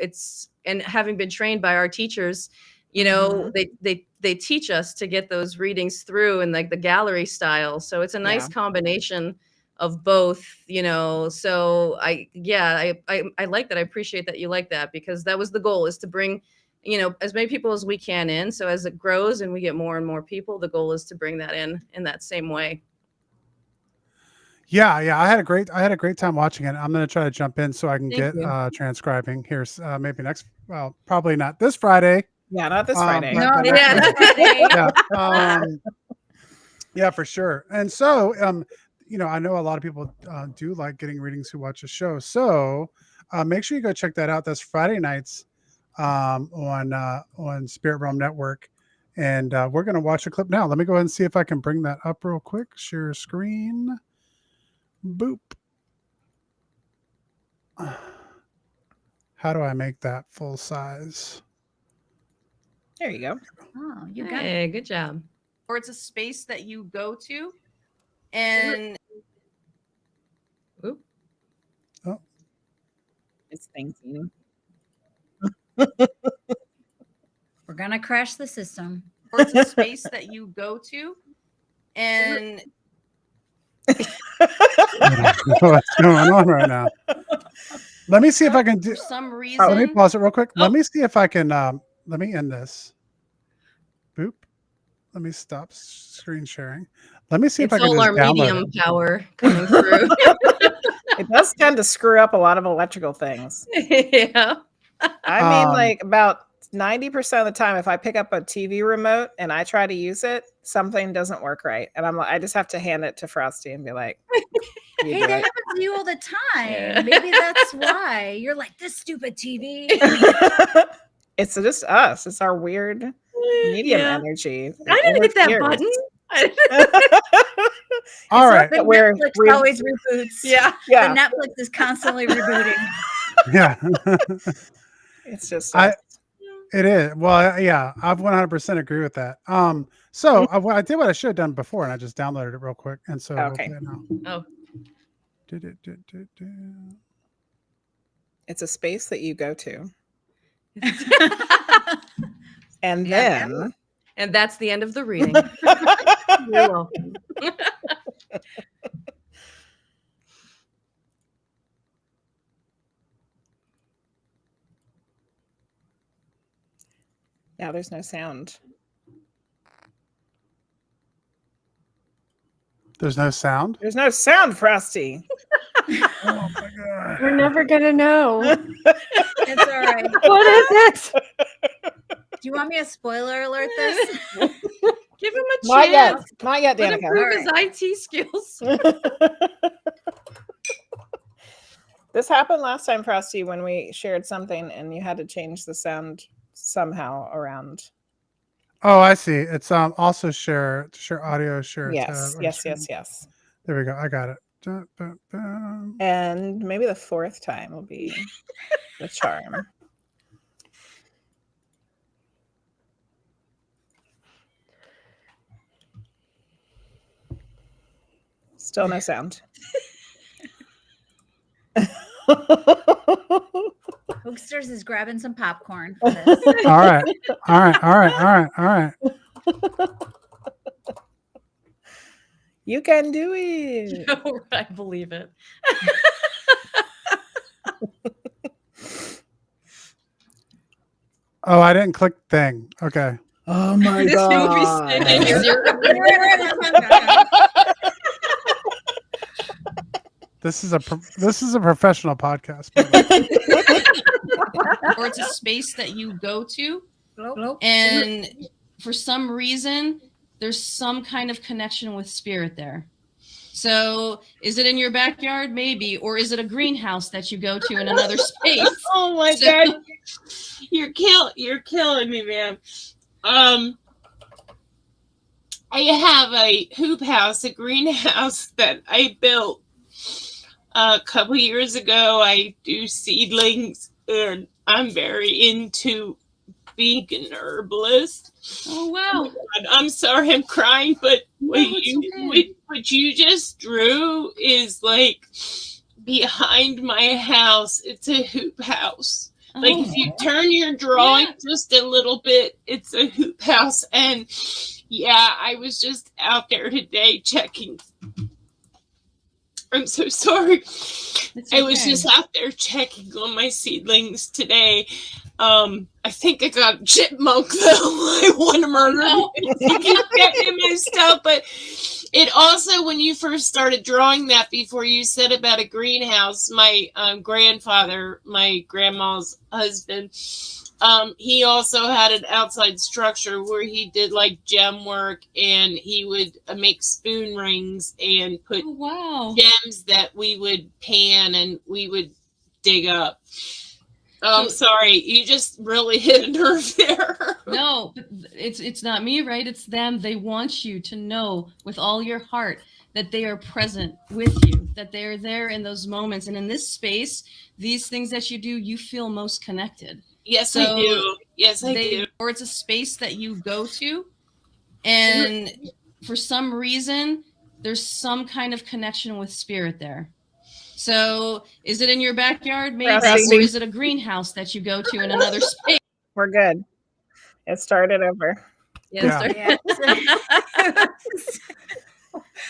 S5: and having been trained by our teachers, they teach us to get those readings through in like the gallery style. So it's a nice combination of both, so I like that. I appreciate that you like that, because that was the goal, is to bring, as many people as we can in. So as it grows and we get more and more people, the goal is to bring that in that same way.
S3: Yeah, I had a great time watching it. I'm gonna try to jump in so I can
S5: Thank
S3: get
S5: you.
S3: transcribing here. Maybe probably not this Friday.
S4: Yeah, not this Friday.
S3: but
S6: No,
S3: next
S5: yeah.
S3: Friday. Yeah, for sure. And so, I know a lot of people do like getting readings who watch the show. So make sure you go check that out. That's Friday nights on Spirit Realm Network. And we're going to watch a clip now. Let me go ahead and see if I can bring that up real quick. Share screen. Boop. How do I make that full size?
S4: There you go.
S6: Oh, you got it.
S5: Hey, good job. Or it's a space that you go to, and
S4: It's thinking.
S6: We're gonna crash the system.
S5: or it's a space that you go to, and
S3: I don't know what's going on right now. Let me see if I can do.
S5: for some reason,
S3: Let me pause it real quick. Let me see if I can. Let me end this. Boop. Let me stop screen sharing. Let me see if
S5: it's
S3: I can
S5: all
S3: just
S5: our
S3: download
S5: medium
S3: it.
S5: power coming through.
S4: It does tend to screw up a lot of electrical things.
S5: Yeah.
S4: I mean, like about 90% of the time, if I pick up a TV remote and I try to use it, something doesn't work right, and I just have to hand it to Frosty and be like, "You
S6: Hey,
S4: do
S6: that
S4: it."
S6: happens to you all the time.
S5: Yeah.
S6: Maybe that's why you're like this stupid TV.
S4: It's just us. It's our weird medium
S5: Yeah.
S4: energy.
S5: I didn't hit that button.
S3: All right.
S6: But
S4: We're-
S6: Netflix
S4: we're-
S6: always reboots.
S5: Yeah.
S4: Yeah,
S6: But Netflix is constantly rebooting.
S3: Yeah.
S4: it's just
S3: I-
S4: us.
S3: It is. Well, yeah, I 100% agree with that. So I did what I should have done before, and I just downloaded it real quick, and so we'll
S4: Okay.
S3: play it now.
S5: Oh.
S4: It's a space that you go to,
S6: Oh,
S4: and
S6: Yeah.
S4: then
S5: And that's the end of the reading. You're welcome.
S4: now there's no sound.
S3: There's no sound.
S4: There's no sound, Frosty.
S3: Oh my god.
S7: We're never gonna know.
S6: it's all right.
S7: What is it?
S6: Do you want me to spoiler alert this?
S5: Give him a
S4: Not yet.
S5: chance.
S4: Not yet,
S5: Let
S4: Danica.
S5: improve his IT skills.
S4: This happened last time, Frosty, when we shared something and you had to change the sound somehow around.
S3: Oh, I see. It's also share audio, share
S4: Yes,
S3: tab, or
S4: yes,
S3: screen.
S4: yes, yes.
S3: There we go. I got it.
S4: And maybe the fourth time will be the charm. Still no sound.
S6: Hooksters is grabbing some popcorn for this.
S3: All right.
S4: You can do it.
S5: I believe it.
S3: Oh, I didn't click thing. Okay.
S4: Oh my
S5: This movie's sitting in your-
S3: This is a professional podcast.
S5: Or it's a space that you go to, and for some reason, there's some kind of connection with spirit there. So is it in your backyard? Maybe. Or is it a greenhouse that you go to in another space?
S8: Oh my God. You're killing me, man. I have a hoop house, a greenhouse that I built a couple years ago. I do seedlings, and I'm very into vegan herbalist.
S5: Oh wow!
S8: I'm sorry, I'm crying, but
S5: No,
S8: what you just drew is like behind my house. It's a hoop house. Like if you turn your drawing just a little bit, it's a hoop house. And yeah, I was just out there today checking. I'm so sorry. I was just out there checking on my seedlings today. I think I got a chipmunk though. I want to murder him. I keep getting in my stuff, but it also, when you first started drawing that, before you said about a greenhouse, my grandfather, my grandma's husband, he also had an outside structure where he did like gem work, and he would make spoon rings and put gems that we would pan and we would dig up. I'm sorry, you just really hit a nerve there.
S5: No, it's not me, right? It's them. They want you to know with all your heart that they are present with you, that they are there in those moments. And in this space, these things that you do, you feel most connected.
S8: Yes, I do. Yes, I do.
S5: Or it's a space that you go to, and for some reason, there's some kind of connection with spirit there. So is it in your backyard, maybe? Or is it a greenhouse that you go to in another space?
S4: We're good. It started over.
S5: Yeah.
S4: That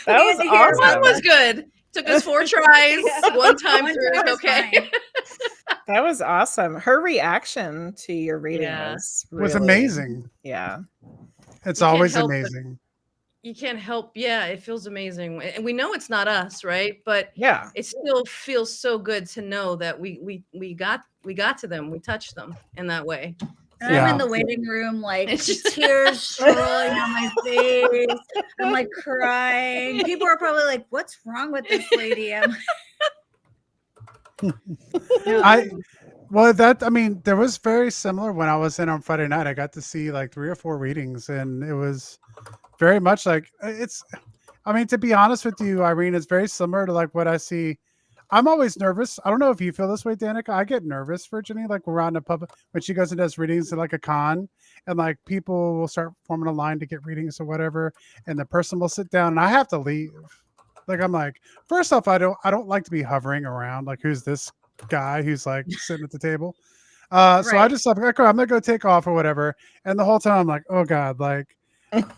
S4: was awesome.
S5: One was good. Took us 4 tries. One time through. Okay.
S4: That was awesome. Her reaction to your reading was
S3: amazing.
S4: Yeah.
S3: It's always amazing.
S5: You can't help. Yeah, it feels amazing. And we know it's not us, right? But
S4: yeah,
S5: it still feels so good to know that we got to them. We touched them in that way.
S6: And I'm in the waiting room, like tears rolling on my face. I'm like crying. People are probably like, "What's wrong with this lady?" I'm
S3: there was very similar when I was in on Friday night. I got to see like 3 or 4 readings, and it was very much like to be honest with you, Irene, it's very similar to like what I see. I'm always nervous. I don't know if you feel this way, Danica. I get nervous for Jenny, like we're out in the public when she goes and does readings at like a con, and like people will start forming a line to get readings or whatever, and the person will sit down and I have to leave. Like I'm like, first off, I don't like to be hovering around. Like, who's this guy who's like sitting at the table? So I just like, okay, I'm gonna go take off or whatever. And the whole time I'm like, oh God, like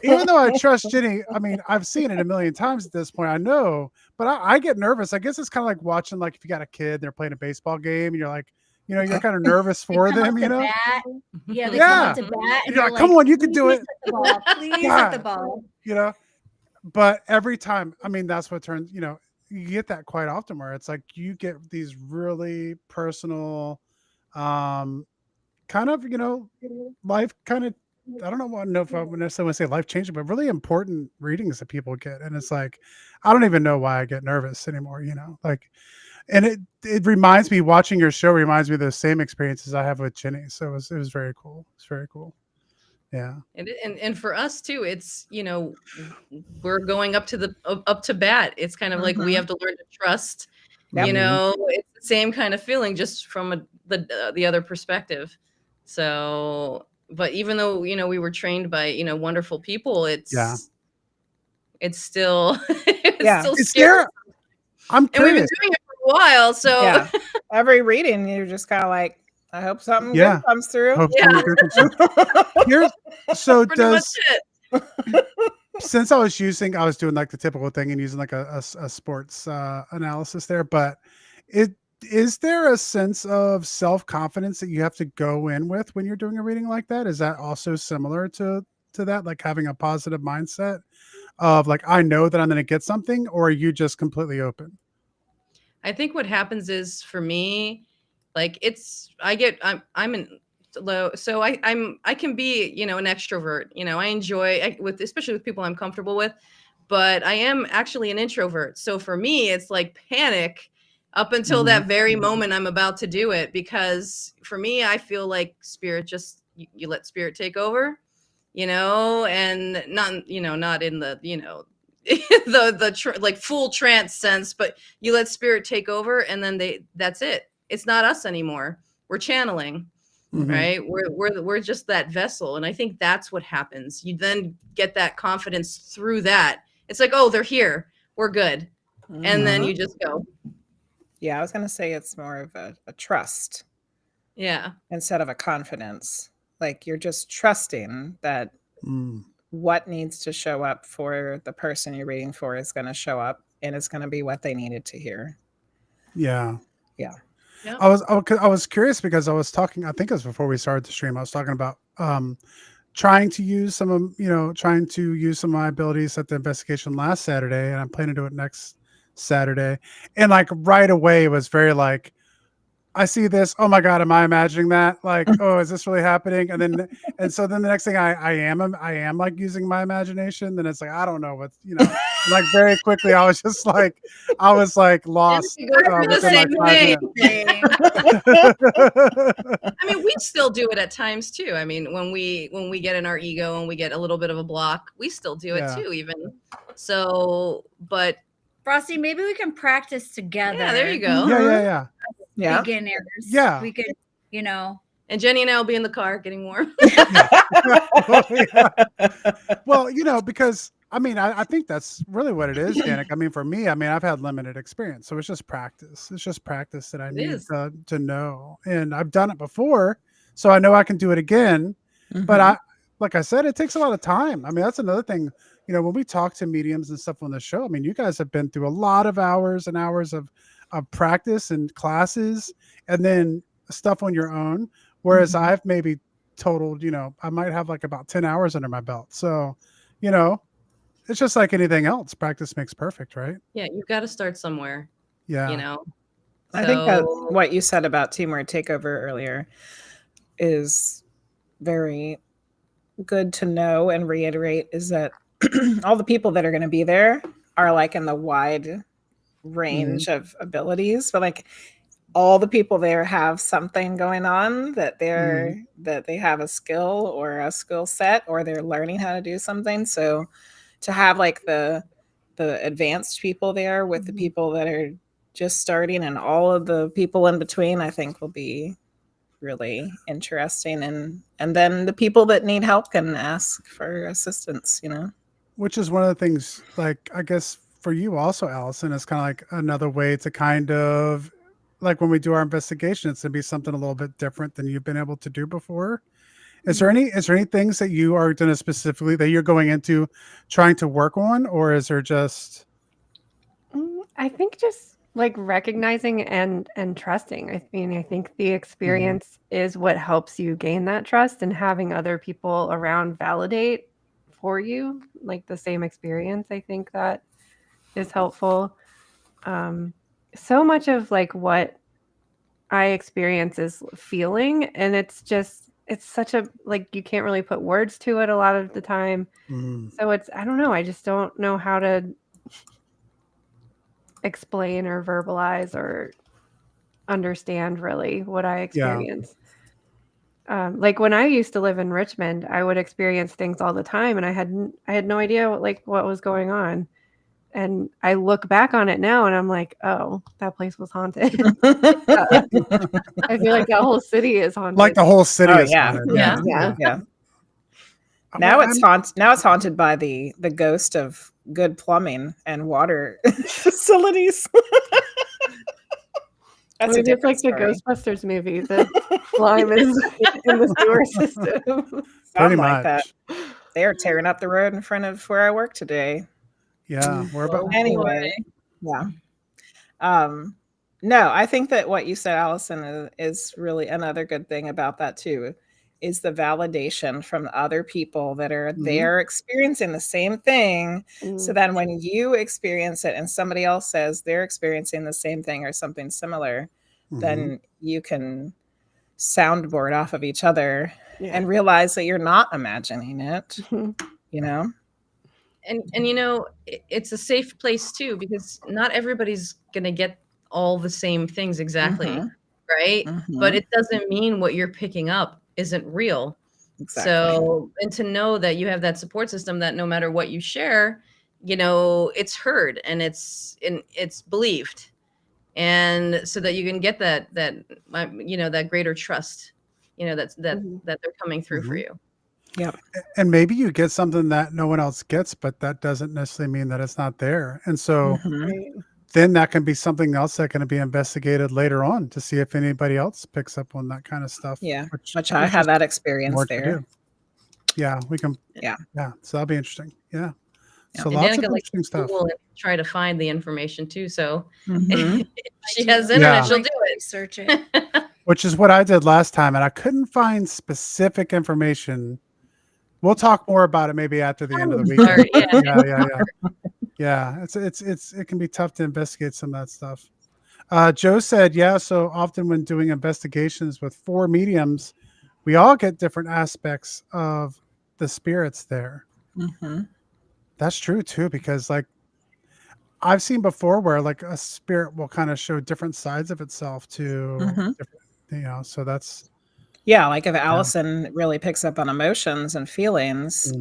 S3: even though I trust Jenny, I mean, I've seen it a million times at this point. I know, but I get nervous. I guess it's kind of like watching, like if you got a kid, they're playing a baseball game, and you're like, you know, you're kind of nervous for them, you know?
S6: Yeah, they come up to bat, and
S3: you're like, come on, you can do it.
S6: Please hit the ball.
S3: You know, but every time, I mean, that's what turns, you know, you get that quite often where it's like you get these really personal, kind of, you know, life kind of, I don't know if I would necessarily say life changing, but really important readings that people get. And it's like, I don't even know why I get nervous anymore, you know, like, and it reminds me, watching your show reminds me of those same experiences I have with Jenny. So it was very cool. It's very cool. Yeah.
S5: And for us too, it's, you know, we're going up to bat. It's kind of like we have to learn to trust.
S4: Yep.
S5: You know, it's the same kind of feeling, just from the other perspective. So, but even though, you know, we were trained by, you know, wonderful people, it's still it's still
S3: Is
S5: scary.
S3: there, I'm
S5: And we've been
S3: curious.
S5: doing it for a while, so
S4: Yeah. Every reading, you're just kind of like, I hope something
S3: Yeah.
S4: good comes through.
S3: Hope something good comes through. Here's, so
S5: pretty much
S3: does,
S5: it.
S3: since I was doing like the typical thing and using like a sports analysis there, but is there a sense of self-confidence that you have to go in with when you're doing a reading like that? Is that also similar to that, like having a positive mindset of like, I know that I'm going to get something, or are you just completely open?
S5: I think what happens is, for me, like, I'm in low, so I can be, you know, an extrovert. You know, I enjoy especially with people I'm comfortable with, but I am actually an introvert. So for me, it's like panic up until that very moment I'm about to do it, because for me, I feel like spirit just, you let spirit take over, you know, and not, you know, not in the, you know, like full trance sense, but you let spirit take over, and then that's it. It's not us anymore. We're channeling, right? We're just that vessel. And I think that's what happens. You then get that confidence through that. It's like, oh, they're here. We're good. And then you just go.
S4: Yeah, I was going to say it's more of a trust.
S5: Yeah.
S4: Instead of a confidence. Like, you're just trusting that what needs to show up for the person you're reading for is going to show up, and it's going to be what they needed to hear.
S3: Yeah.
S4: Yeah.
S5: Yep.
S3: I was curious because I was talking, I think it was before we started the stream, I was talking about trying to use some of my abilities at the investigation last Saturday, and I'm planning to do it next Saturday. And like right away it was very like, I see this. Oh my God, am I imagining that? Like, oh, is this really happening? And so then the next thing I am like using my imagination. Then it's like, I don't know what's, you know, like very quickly I was lost.
S5: I mean, we still do it at times too. I mean, when we get in our ego and we get a little bit of a block, we still do it too, even. So, but
S6: Frosty, maybe we can practice together.
S5: Yeah, there you go.
S3: Yeah.
S6: Beginners.
S3: Yeah.
S6: We could, you know.
S5: And Jenny and I will be in the car getting warm.
S3: Well, you know, because I mean, I think that's really what it is, Danica. I mean, for me, I mean, I've had limited experience, so it's just practice. It's just practice that I need to know, and I've done it before, so I know I can do it again. But like I said, it takes a lot of time. I mean, that's another thing. You know, when we talk to mediums and stuff on the show, I mean, you guys have been through a lot of hours and hours of practice and classes, and then stuff on your own. Whereas I've maybe totaled, you know, I might have like about 10 hours under my belt. So, you know, it's just like anything else. Practice makes perfect, right?
S5: Yeah, you've got to start somewhere.
S3: Yeah.
S5: You know?
S4: I think that what you said about Team Weird Takeover earlier is very good to know and reiterate, is that all the people that are going to be there are like in the wide range of abilities, but like all the people there have something going on, that that they have a skill or a skill set, or they're learning how to do something. So to have like the advanced people there with the people that are just starting, and all of the people in between, I think will be really interesting. And then the people that need help can ask for assistance, you know?
S3: Which is one of the things, like, I guess for you also, Alyson, it's kind of like another way to kind of, like when we do our investigation, it's going to be something a little bit different than you've been able to do before. Is there any things that you are going to specifically, that you're going into trying to work on, or is there just?
S7: I think just like recognizing and trusting. I mean, I think the experience is what helps you gain that trust, and having other people around validate for you like the same experience. I think that is helpful. So much of like what I experience is feeling, and it's such a, like, you can't really put words to it a lot of the time. So it's, I don't know, I just don't know how to explain or verbalize or understand really what I experience. like when I used to live in Richmond, I would experience things all the time, and I had no idea what was going on. And I look back on it now, and I'm like, oh, that place was haunted. I feel like that whole city is haunted.
S3: Like the whole city is
S4: yeah.
S3: haunted.
S4: Yeah. Now it's haunted by the ghost of good plumbing and water facilities. That's
S7: it's like
S4: story.
S7: The Ghostbusters movie. The slime is in the sewer system.
S3: Pretty
S4: like
S3: much.
S4: that. They are tearing up the road in front of where I work today.
S3: Yeah.
S4: Anyway. Yeah. No, I think that what you said, Alyson, is really another good thing about that too, is the validation from other people that are there experiencing the same thing. So then when you experience it and somebody else says they're experiencing the same thing or something similar, then you can soundboard off of each other and realize that you're not imagining it, you know?
S5: And you know, it's a safe place too, because not everybody's going to get all the same things exactly, right? But it doesn't mean what you're picking up isn't real.
S4: Exactly.
S5: So, and to know that you have that support system, that no matter what you share, you know, it's heard and it's believed, and so that you can get that you know, that greater trust, you know, that they're coming through for you.
S4: Yep.
S3: And maybe you get something that no one else gets, but that doesn't necessarily mean that it's not there. And so then that can be something else that can be investigated later on to see if anybody else picks up on that kind of stuff.
S4: Yeah, which I had that experience there.
S3: Yeah, we can.
S4: Yeah.
S3: So that'll be interesting. Yeah. So
S5: And
S3: lots
S5: Danica
S3: of interesting stuff.
S5: Google and try to find the information too. So if she has internet, she'll do it.
S6: Search it.
S3: Which is what I did last time, and I couldn't find specific information. We'll talk more about it maybe after the end of the week. Yeah, it can be tough to investigate some of that stuff. Joe said, so often when doing investigations with 4 mediums, we all get different aspects of the spirits there. That's true too, because like I've seen before where like a spirit will kind of show different sides of itself to different, you know, so that's
S4: like if Alyson really picks up on emotions and feelings,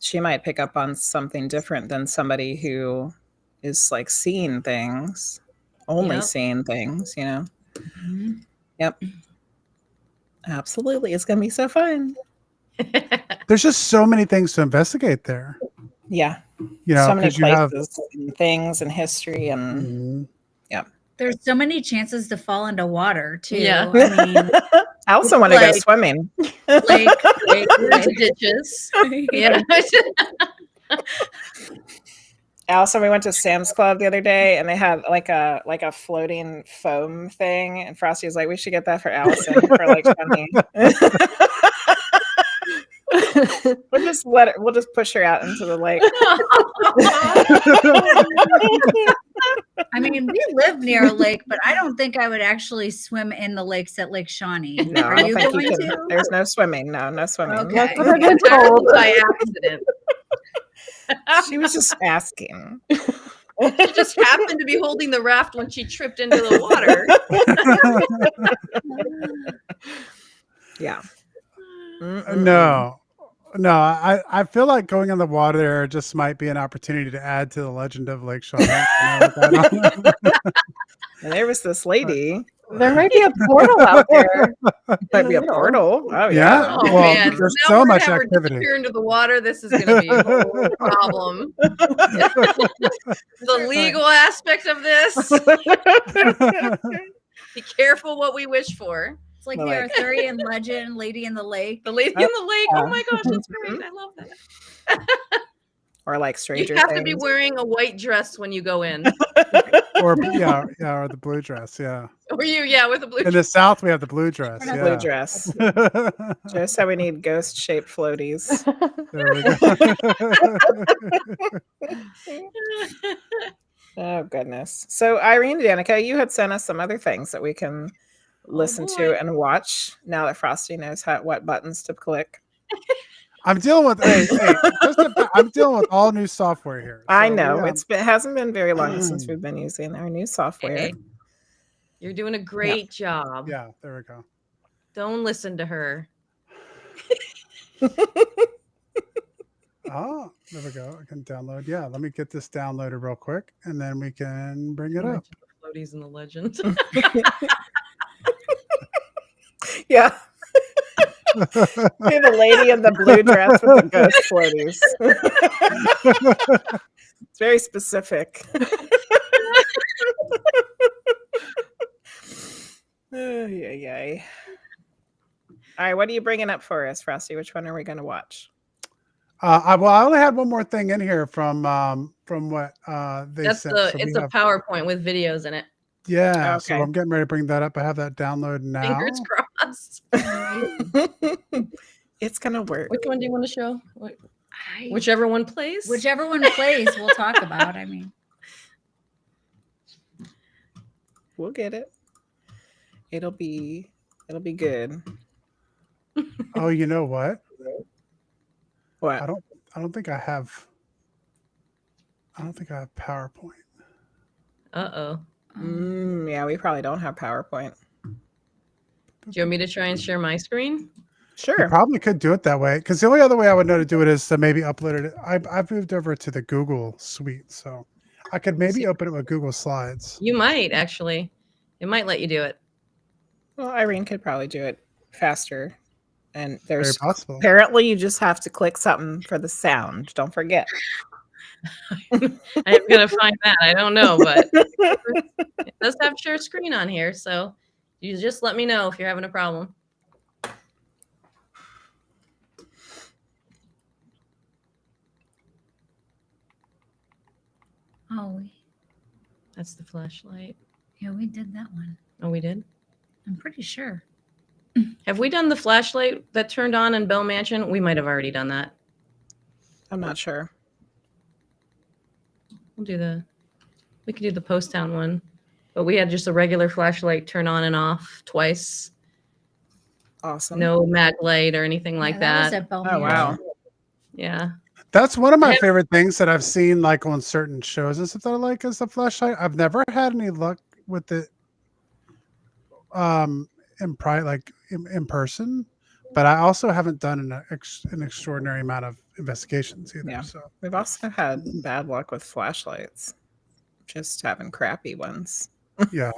S4: she might pick up on something different than somebody who is like seeing things, only seeing things, you know? Yep. Absolutely. It's going to be so fun.
S3: There's just so many things to investigate there.
S4: Yeah.
S3: You know,
S4: so many places and things and history and
S6: There's so many chances to fall into water too.
S5: Yeah.
S6: I mean,
S4: I also want to go swimming.
S5: Ditches. Yeah.
S4: Also, we went to Sam's Club the other day, and they had like a floating foam thing, and Frosty was like, "We should get that for Alyson for like swimming." We'll just push her out into the lake.
S6: I mean, we live near a lake, but I don't think I would actually swim in the lakes at Lake Shawnee.
S4: No,
S6: Are you going to?
S4: There's no swimming. No swimming.
S6: Okay.
S5: By accident.
S4: She was just asking.
S5: She just happened to be holding the raft when she tripped into the water.
S4: Yeah.
S3: No, I feel like going on the water there just might be an opportunity to add to the legend of Lake Shawnee.
S4: And there was this lady.
S7: There might be a portal out there.
S4: Might be a portal. Oh
S3: yeah.
S5: Oh,
S3: Well,
S5: man.
S3: there's
S5: Now
S3: so
S5: we're
S3: much
S5: gonna have her
S3: activity.
S5: disappear into the water. This is going to be a whole problem. The legal aspect of this. Be careful what we wish for.
S6: It's like the Arthurian legend, Lady in the Lake.
S5: The Lady in the Lake. Oh my gosh, that's great. I love that.
S4: Or like Stranger
S5: You have
S4: Things.
S5: to be wearing a white dress when you go in.
S3: or the blue dress, yeah.
S5: Or with the blue
S3: In
S5: dress.
S3: the South, we have the blue dress. Yeah.
S4: Blue dress. Just how we need ghost-shaped floaties.
S3: There we go.
S4: Oh, goodness. So, Irene, Danica, you had sent us some other things that we can listen to and watch now that Frosty knows what buttons to click.
S3: I'm dealing with I'm dealing with all new software here. So,
S4: I know it hasn't been very long since we've been using our new software.
S5: Hey, you're doing a great job.
S3: Yeah, there we go.
S5: Don't listen to her.
S3: Oh, there we go. I can download. Yeah, let me get this downloaded real quick, and then we can bring it up.
S5: Floaties in the legend.
S4: Yeah. See the lady in the blue dress with the ghost floaties. It's very specific. Yay. All right, what are you bringing up for us, Frosty? Which one are we going to watch?
S3: I only had one more thing in here from what they
S5: That's
S3: sent.
S5: it's a PowerPoint with videos in it.
S3: Yeah,
S4: Okay.
S3: so I'm getting ready to bring that up. I have that download now.
S5: Fingers crossed.
S4: It's gonna work.
S5: Which one do you want to show? Whichever one plays.
S6: Whichever one plays, we'll talk about. I mean,
S4: We'll get it. It'll be good.
S3: Oh, you know what?
S4: What?
S3: I don't think I have PowerPoint.
S5: Uh-oh.
S4: Yeah, we probably don't have PowerPoint.
S5: Do you want me to try and share my screen?
S3: You
S4: Sure.
S3: probably could do it that way, because the only other way I would know to do it is to maybe upload it. I've moved over to the Google Suite, so I could maybe open it with Google Slides.
S5: You might, actually. It might let you do it.
S4: Well, Irene could probably do it faster. And
S3: Very
S4: there's
S3: possible.
S4: apparently you just have to click something for the sound. Don't forget.
S5: I'm going to find that. I don't know, but it does have share screen on here. So you just let me know if you're having a problem.
S6: oh,
S5: That's the flashlight.
S6: yeah, we did that one.
S5: Oh, we did?
S6: I'm pretty sure.
S5: Have we done the flashlight that turned on in Bell Mansion? We might have already done that.
S4: I'm not sure.
S5: We could do the Post Town one. But we had just a regular flashlight turn on and off twice.
S4: Awesome.
S5: No mag light or anything like
S6: that was
S5: that.
S6: at Bell
S4: Oh, wow.
S6: Mansion.
S5: Yeah.
S3: That's one of my favorite things that I've seen, like on certain shows and stuff that I like, is the flashlight. I've never had any luck with it, in person, but I also haven't done an extraordinary amount of investigations either.
S4: Yeah.
S3: So
S4: We've also had bad luck with flashlights. Just having crappy ones.
S3: yeah,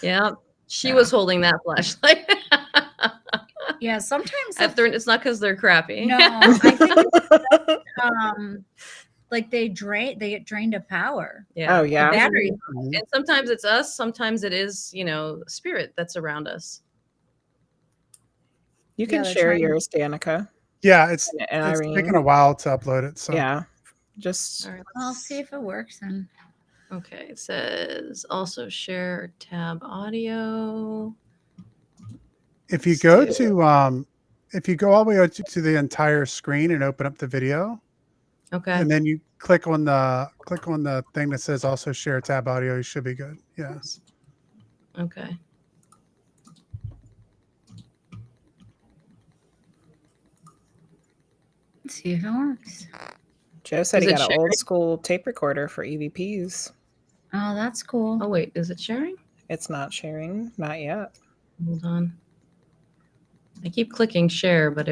S5: Yeah. She was holding that flashlight.
S6: Yeah, sometimes
S5: It's not because they're crappy.
S6: no, I think like they get drained of power.
S5: Yeah.
S4: Oh, yeah.
S6: Battery.
S3: Mhm.
S5: And sometimes it's us. Sometimes it is, spirit that's around us.
S4: You can
S6: they're
S4: share
S6: trying-
S4: yours, Danica.
S3: yeah, it's
S4: And Irene.
S3: taken a while to upload it. So
S4: Yeah. Just
S5: All right.
S6: I'll see if it works then.
S5: Okay. It says also share tab audio.
S3: if you go to if you go all the way to the entire screen and open up the video,
S5: Okay.
S3: and then you click on the thing that says also share tab audio, you should be good. Yeah.
S5: Okay.
S6: Let's see if it works.
S4: Joe said
S5: Is
S4: he
S5: it
S4: got an
S5: sharing?
S4: old school tape recorder for EVPs.
S6: Oh, that's cool.
S5: Oh, wait. Is it sharing?
S4: It's not sharing. Not yet.
S5: Hold on. I keep clicking share, but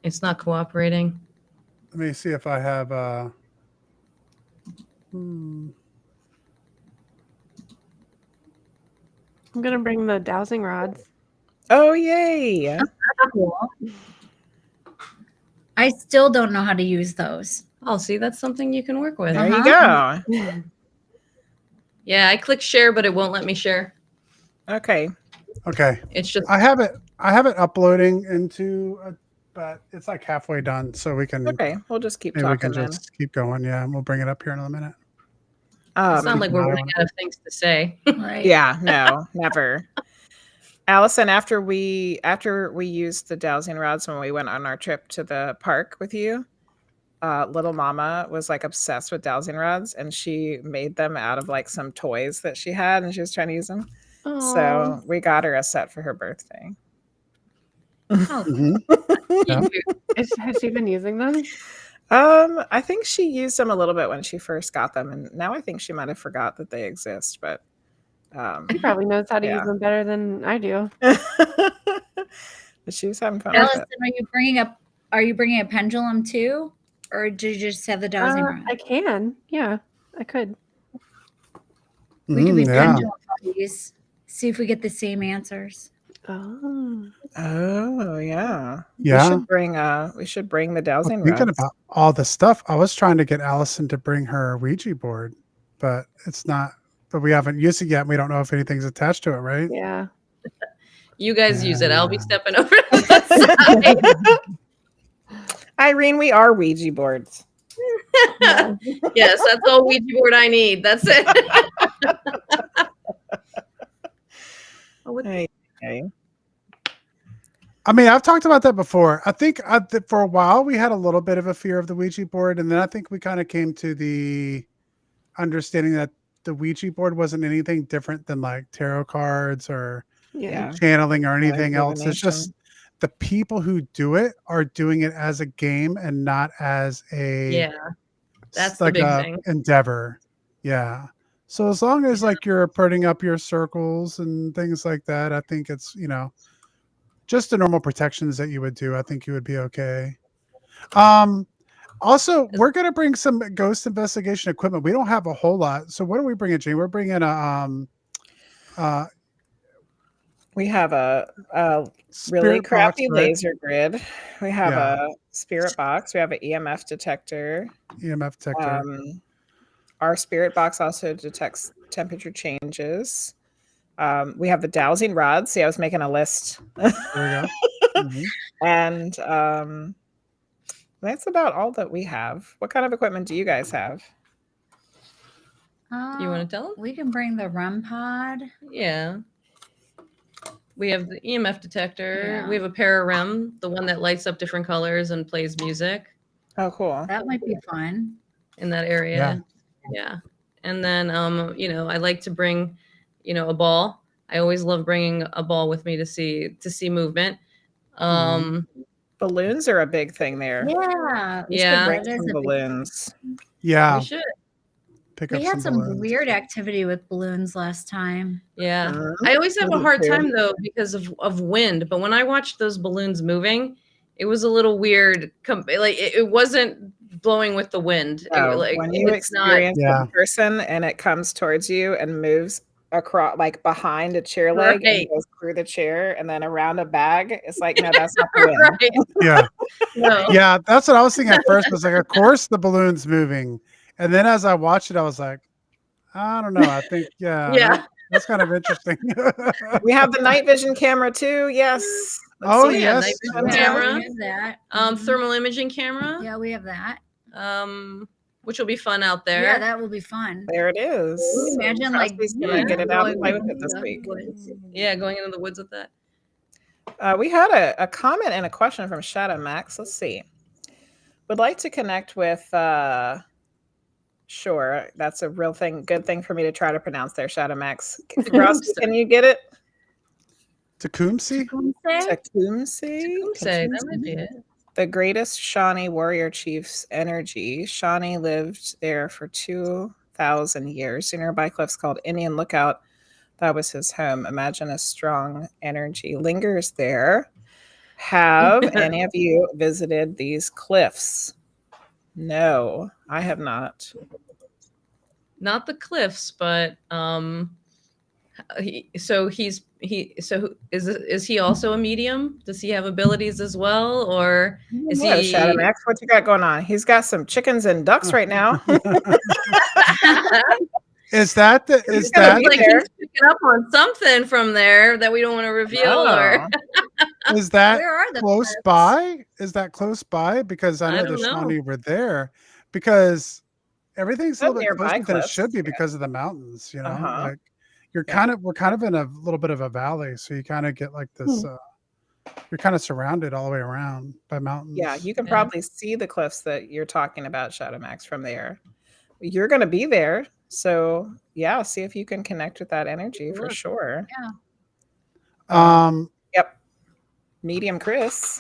S5: it's not cooperating.
S3: Let me see if I have
S7: I'm gonna bring the dowsing rods.
S4: Oh, yay.
S6: Cool. I still don't know how to use those.
S5: Oh, see, that's something you can work with.
S4: There you go.
S5: Yeah, I click share, but it won't let me share.
S4: Okay.
S3: okay.
S5: It's just
S3: I have it uploading into but it's like halfway done, so we can
S4: Okay. We'll just keep
S3: maybe we
S4: talking
S3: can
S4: then.
S3: just keep going. Yeah, and we'll bring it up here in a minute.
S5: it's not like we're
S3: no.
S5: running out of things to say.
S6: Right.
S4: Yeah, no, never. Alyson, after we used the dowsing rods when we went on our trip to the park with you, little mama was like obsessed with dowsing rods, and she made them out of like some toys that she had, and she was trying to use them. So we got her a set for her birthday.
S6: Oh,
S3: Yeah.
S7: Has she been using them?
S4: I think she used them a little bit when she first got them, and now I think she might have forgot that they exist. But
S7: She probably knows how to
S4: Yeah.
S7: use them better than I do.
S4: But she was having fun with
S6: Alyson,
S4: it.
S6: are you bringing a pendulum too? Or did you just have the dowsing rod?
S7: I can. Yeah, I could.
S6: We could be
S3: yeah.
S6: pendulum buddies. See if we get the same answers.
S7: Oh.
S4: Oh yeah.
S3: Yeah.
S4: We should bring the dowsing
S3: Thinking
S4: rods.
S3: about all the stuff, I was trying to get Alyson to bring her Ouija board, but it's not. But we haven't used it yet. And we don't know if anything's attached to it, right?
S7: Yeah.
S5: You guys use it. I'll be
S3: Yeah.
S5: stepping over to the side.
S4: Irene, we are Ouija boards.
S5: Yes, that's all Ouija board I need. That's it.
S4: Okay.
S3: I mean, I've talked about that before. I think for a while we had a little bit of a fear of the Ouija board, and then I think we kind of came to the understanding that the Ouija board wasn't anything different than like tarot cards or
S4: Yeah.
S3: channeling or anything else. It's
S4: divination.
S3: just the people who do it are doing it as a game and not as a
S5: That's the
S3: like
S5: big
S3: a
S5: thing.
S3: endeavor. Yeah. So as long as like you're putting up your circles and things like that, I think it's, just the normal protections that you would do. I think you would be okay. Also, we're going to bring some ghost investigation equipment. We don't have a whole lot. So what are we bringing, Jane? We're bringing
S4: We have a
S3: spirit
S4: really
S3: box,
S4: crappy
S3: right?
S4: laser grid. We have
S3: Yeah.
S4: a spirit box. We have an EMF detector.
S3: EMF detector.
S4: Our spirit box also detects temperature changes. We have the dowsing rods. See, I was making a list.
S3: There we go. Mhm.
S4: And that's about all that we have. What kind of equipment do you guys have?
S5: You want to tell them?
S6: We can bring the REM pod.
S5: Yeah. We have the EMF detector.
S6: Yeah.
S5: We have a pararem, the one that lights up different colors and plays music
S4: Oh, cool.
S6: That might be fun.
S5: in that area. Yeah. And then, I like to bring, a ball. I always love bringing a ball with me to see movement.
S4: Balloons are a big thing there.
S6: Yeah.
S4: We should
S5: Yeah.
S4: bring
S6: That is
S4: some
S6: a big-
S4: balloons.
S3: Yeah.
S5: We should.
S3: Pick
S6: We
S3: up
S6: had some
S3: balloons.
S6: weird activity with balloons last time.
S5: Yeah.
S4: Mhm.
S5: I always have a hard
S4: Me too.
S5: time though because of wind. But when I watched those balloons moving, it was a little weird. It wasn't blowing with the wind.
S4: When you
S5: it's not.
S4: experience
S3: Yeah.
S4: a person and it comes towards you and moves across, like behind a chair leg
S5: Right.
S4: and goes through the chair and then around a bag, it's like, no, that's not the wind.
S5: Right.
S3: Yeah.
S5: No.
S3: Yeah. That's what I was thinking at first. Was like, of course the balloon's moving. And then as I watched it, I was like, I don't know. I think,
S5: Yeah.
S3: that's kind of interesting.
S4: We have the night vision camera too. Yes. Let's
S3: Oh,
S4: see.
S5: Yeah,
S3: yes.
S5: night vision
S4: Yeah.
S5: camera.
S6: We have that.
S5: Thermal imaging camera.
S6: Yeah, we have that.
S5: Which will be fun out there.
S6: Yeah, that will be fun.
S4: There it is.
S6: Can you imagine like
S4: Crosby's gonna get it out and play
S6: going
S4: with it this
S6: in the
S4: week.
S6: woods.
S5: Yeah, going into the woods with that.
S4: We had a comment and a question from Shadow Max. Let's see. Would like to connect with sure, that's a real thing. Good thing for me to try to pronounce there, Shadow Max. Crosby, can you get it?
S3: Tecumseh?
S4: Tecumseh?
S5: Say that might be it.
S4: The greatest Shawnee warrior chief's energy. Shawnee lived there for 2,000 years. A nearby cliffs called Indian Lookout. That was his home. Imagine a strong energy lingers there. Have any of you visited these cliffs? No, I have not.
S5: Not the cliffs, but is he also a medium? Does he have abilities as well, or is
S4: Hello,
S5: he?
S4: Shadow Max? What you got going on? He's got some chickens and ducks right now.
S3: Is that the,
S4: He's
S3: is
S4: gonna
S3: that
S4: be
S5: Like
S4: there.
S5: he's picking up on something from there that we don't want to reveal, or
S3: is that
S6: Where are the
S3: close
S6: cliffs?
S3: by? Is that close by? Because I
S5: I
S3: know
S5: don't
S3: the
S5: know.
S3: Shawnee were there. Because everything's a
S4: They're
S3: little bit
S4: nearby
S3: closer than it
S4: cliffs,
S3: should be
S4: yeah.
S3: because of the mountains.
S4: Uh-huh.
S3: Like we're
S4: Yeah.
S3: kind of in a little bit of a valley, so you kind of get like this. You're kind of surrounded all the way around by mountains.
S4: Yeah, you can
S5: Yeah.
S4: probably see the cliffs that you're talking about, Shadow Max, from there. You're going to be there. So, yeah, see if you can connect with that energy for sure. Yep. Medium Chris.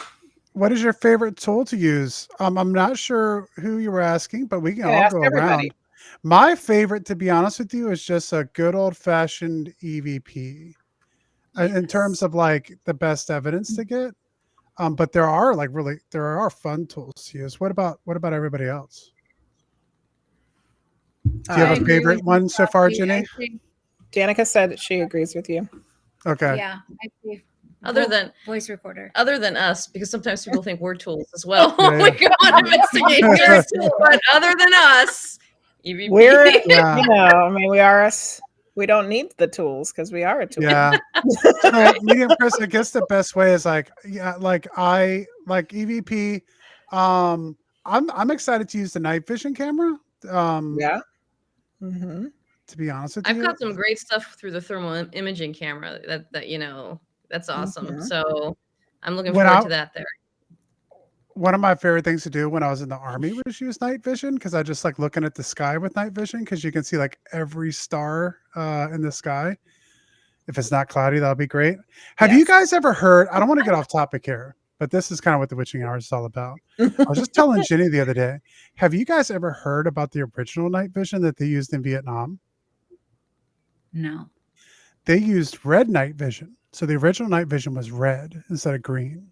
S3: What is your favorite tool to use? I'm not sure who you were asking, but we can
S4: Yeah,
S3: all
S4: ask
S3: go
S4: everybody.
S3: around. My favorite, to be honest with you, is just a good old fashioned EVP. In terms of like the best evidence to get. But there are fun tools to use. What about everybody else? Do you have a favorite one so far, Jenny?
S4: Danica said that she agrees with you.
S3: Okay.
S6: Yeah, I agree.
S5: Other than
S6: voice recorder.
S5: Other than us, because sometimes people think we're tools as well.
S3: Yeah,
S5: We go on investigators, but other than us, EVP.
S4: We're, I mean, we are us. We don't need the tools because we are a tool.
S3: Yeah. So, medium Chris, I guess the best way is like EVP. I'm excited to use the night vision camera.
S4: Yeah. Mm-hmm.
S3: To be honest with
S5: I've
S3: you,
S5: got some great stuff through the thermal imaging camera that that's awesome. Mm-hmm. So I'm looking forward to that there.
S3: One of my favorite things to do when I was in the Army was use night vision, because I just like looking at the sky with night vision, because you can see like every star in the sky. If it's not cloudy, that'll be great. Have you guys ever heard, I don't want to get off topic here, but this is kind of what the Witching Hours is all about. I was just telling Jenny the other day, have you guys ever heard about the original night vision that they used in Vietnam?
S6: No.
S3: They used red night vision. So the original night vision was red instead of green.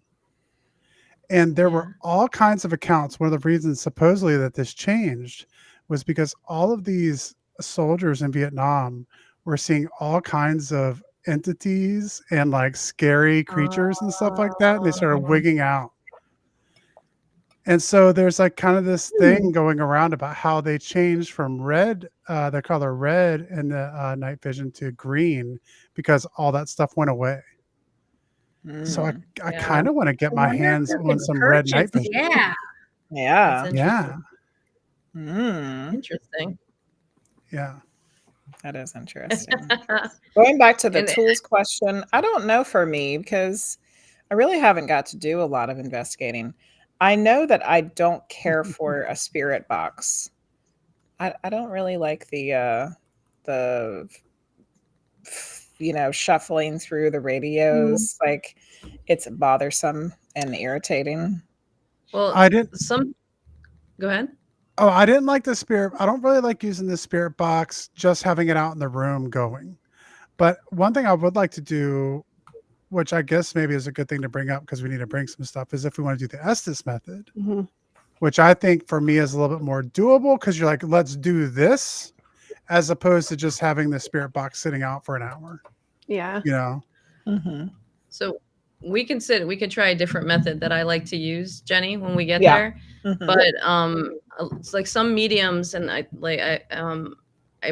S3: And there were all kinds of accounts. One of the reasons supposedly that this changed was because all of these soldiers in Vietnam were seeing all kinds of entities and like scary creatures and stuff like that. And they started wigging out. And so there's like kind of this thing going around about how they changed from red, their color red in the night vision, to green because all that stuff went away. So I kind of want to get my hands on some red night vision.
S4: Yeah.
S5: Interesting.
S3: Yeah.
S4: That is interesting. Going back to the tools question, I don't know for me, because I really haven't got to do a lot of investigating. I know that I don't care for a spirit box. I don't really like the shuffling through the radios. Like, it's bothersome and irritating.
S5: Well, go ahead.
S3: Oh, I didn't like the spirit. I don't really like using the spirit box, just having it out in the room going. But one thing I would like to do, which I guess maybe is a good thing to bring up because we need to bring some stuff, is if we want to do the Estes method, which I think for me is a little bit more doable, because you're like, let's do this, as opposed to just having the spirit box sitting out for an hour.
S7: Yeah.
S5: So we can try a different method that I like to use, Jenny, when we get there. But it's like some mediums, and I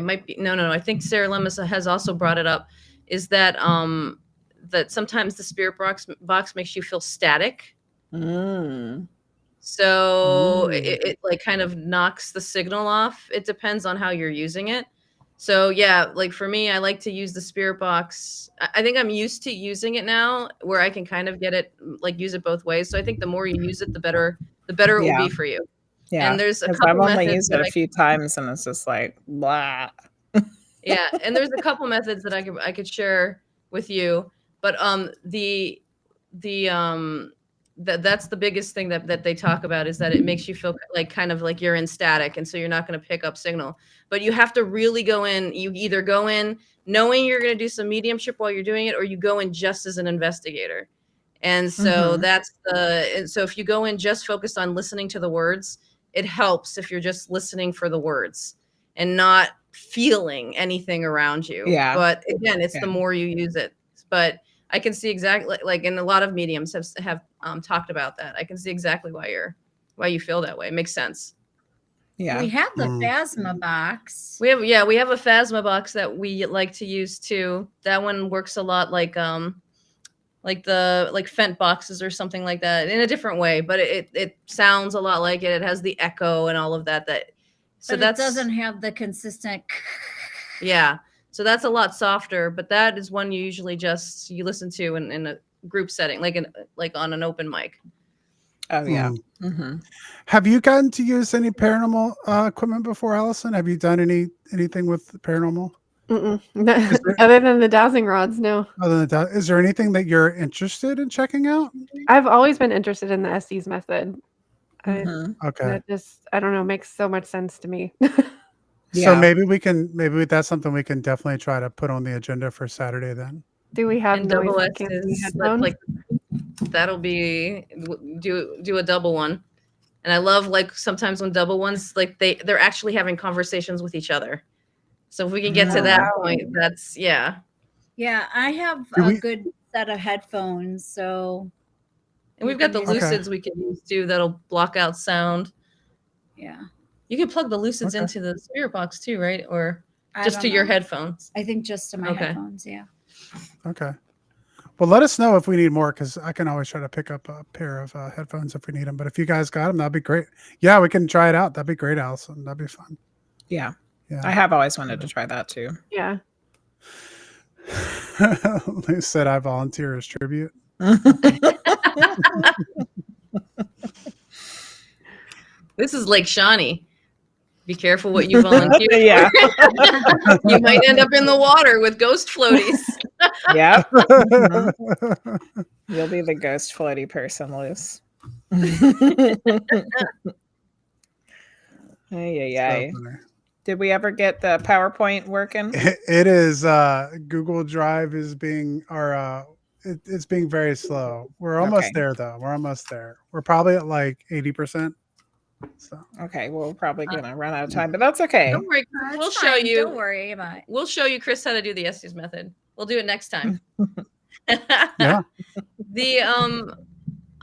S5: might be I think Sarah Lemus has also brought it up, is that that sometimes the spirit box makes you feel static. So it like kind of knocks the signal off. It depends on how you're using it. So yeah, like for me, I like to use the spirit box. I think I'm used to using it now, where I can kind of get it, like use it both ways. So I think the more you use it, the better it will be for you.
S4: Yeah.
S5: And there's a couple
S4: I've only
S5: methods
S4: used it a few times, and it's just like blah.
S5: Yeah, and there's a couple methods that I could share with you, but that's the biggest thing that they talk about, is that it makes you feel like kind of like you're in static, and so you're not going to pick up signal. But you have to really go in. You either go in knowing you're going to do some mediumship while you're doing it, or you go in just as an investigator. And so so if you go in just focused on listening to the words, it helps if you're just listening for the words and not feeling anything around you.
S4: Yeah.
S5: But again, it's the more you use it. But I can see exactly, like, and a lot of mediums have talked about that. I can see exactly why you feel that way. It makes sense.
S6: Yeah. We have the Phasma box.
S5: We have a Phasma box that we like to use too. That one works a lot like Fent boxes or something like that, in a different way, but it sounds a lot like it. It has the echo and all of that. So
S6: it doesn't have the consistent.
S5: Yeah. So that's a lot softer, but that is one you usually you listen to in a group setting, like on an open mic.
S4: Oh yeah.
S3: Have you gotten to use any paranormal equipment before, Alyson? Have you done anything with paranormal?
S7: Other than the dowsing rods, no.
S3: Other than that, is there anything that you're interested in checking out?
S7: I've always been interested in the Estes method.
S3: Okay.
S7: That just, I don't know, makes so much sense to me.
S3: So maybe that's something we can definitely try to put on the agenda for Saturday then.
S7: Do we have
S5: and
S7: noise
S5: double
S7: canceling
S5: X's,
S7: headphones?
S5: that'll be do a double one. And I love like sometimes when double ones like they're actually having conversations with each other. So if we can get to that point, that's
S6: Yeah, I have good set of headphones, so.
S5: And we've got the Lucids we can use too that'll block out sound.
S6: Yeah.
S5: You can plug the Lucids into the spirit box too, right? Or just to your headphones?
S6: I think just to my headphones, yeah.
S3: Okay. Well, let us know if we need more, because I can always try to pick up a pair of headphones if we need them. But if you guys got them, that'd be great. Yeah, we can try it out. That'd be great, Alyson. That'd be fun.
S4: Yeah. I have always wanted to try that too.
S7: Yeah.
S3: Lou said I volunteer as tribute.
S5: This is Lake Shawnee. Be careful what you volunteer.
S4: Yeah.
S5: You might end up in the water with ghost floaties.
S4: Yeah. You'll be the ghost floaty person, Luce. Ay. Did we ever get the PowerPoint working?
S3: It is Google Drive is being it's being very slow. We're almost there though. We're almost there. We're probably at like 80%. So
S4: okay, well, we're probably gonna run out of time, but that's okay.
S5: Don't worry, we'll show you.
S6: Don't worry about it.
S5: We'll show you, Chris, how to do the Estes method. We'll do it next time.
S3: Yeah.
S5: The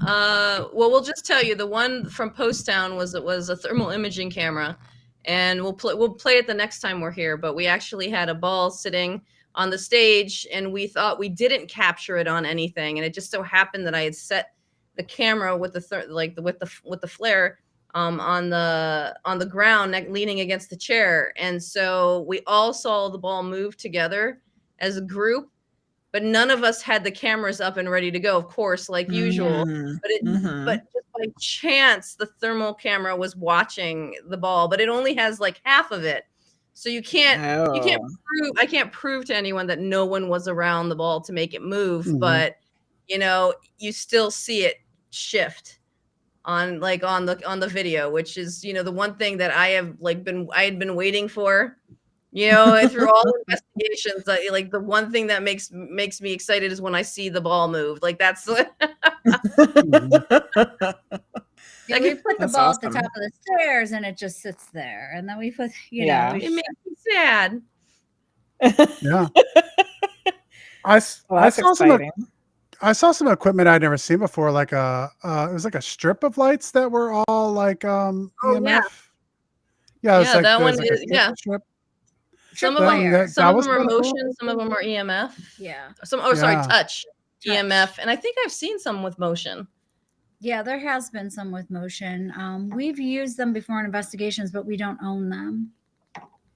S5: well, we'll just tell you the one from Post Town was a thermal imaging camera, and we'll play it the next time we're here. But we actually had a ball sitting on the stage, and we thought we didn't capture it on anything, and it just so happened that I had set the camera with the flare on the ground, leaning against the chair, and so we all saw the ball move together as a group, but none of us had the cameras up and ready to go, of course, like usual. But just by chance, the thermal camera was watching the ball, but it only has like half of it, so you can't prove. I can't prove to anyone that no one was around the ball to make it move, but you still see it shift on the video, which is the one thing that I had been waiting for, through all the investigations. The one thing that makes me excited is when I see the ball move. Like that's
S6: we put the ball at the top of the stairs and it just sits there, and then we put
S5: it makes me sad.
S3: Yeah. I saw some equipment I'd never seen before, like it was like a strip of lights that were all like EMF. Yeah,
S5: yeah, that one is
S3: strip.
S5: Some of them are motion, some of them are EMF.
S6: Yeah.
S5: Touch. EMF, and I think I've seen some with motion.
S6: Yeah, there has been some with motion. We've used them before in investigations, but we don't own them.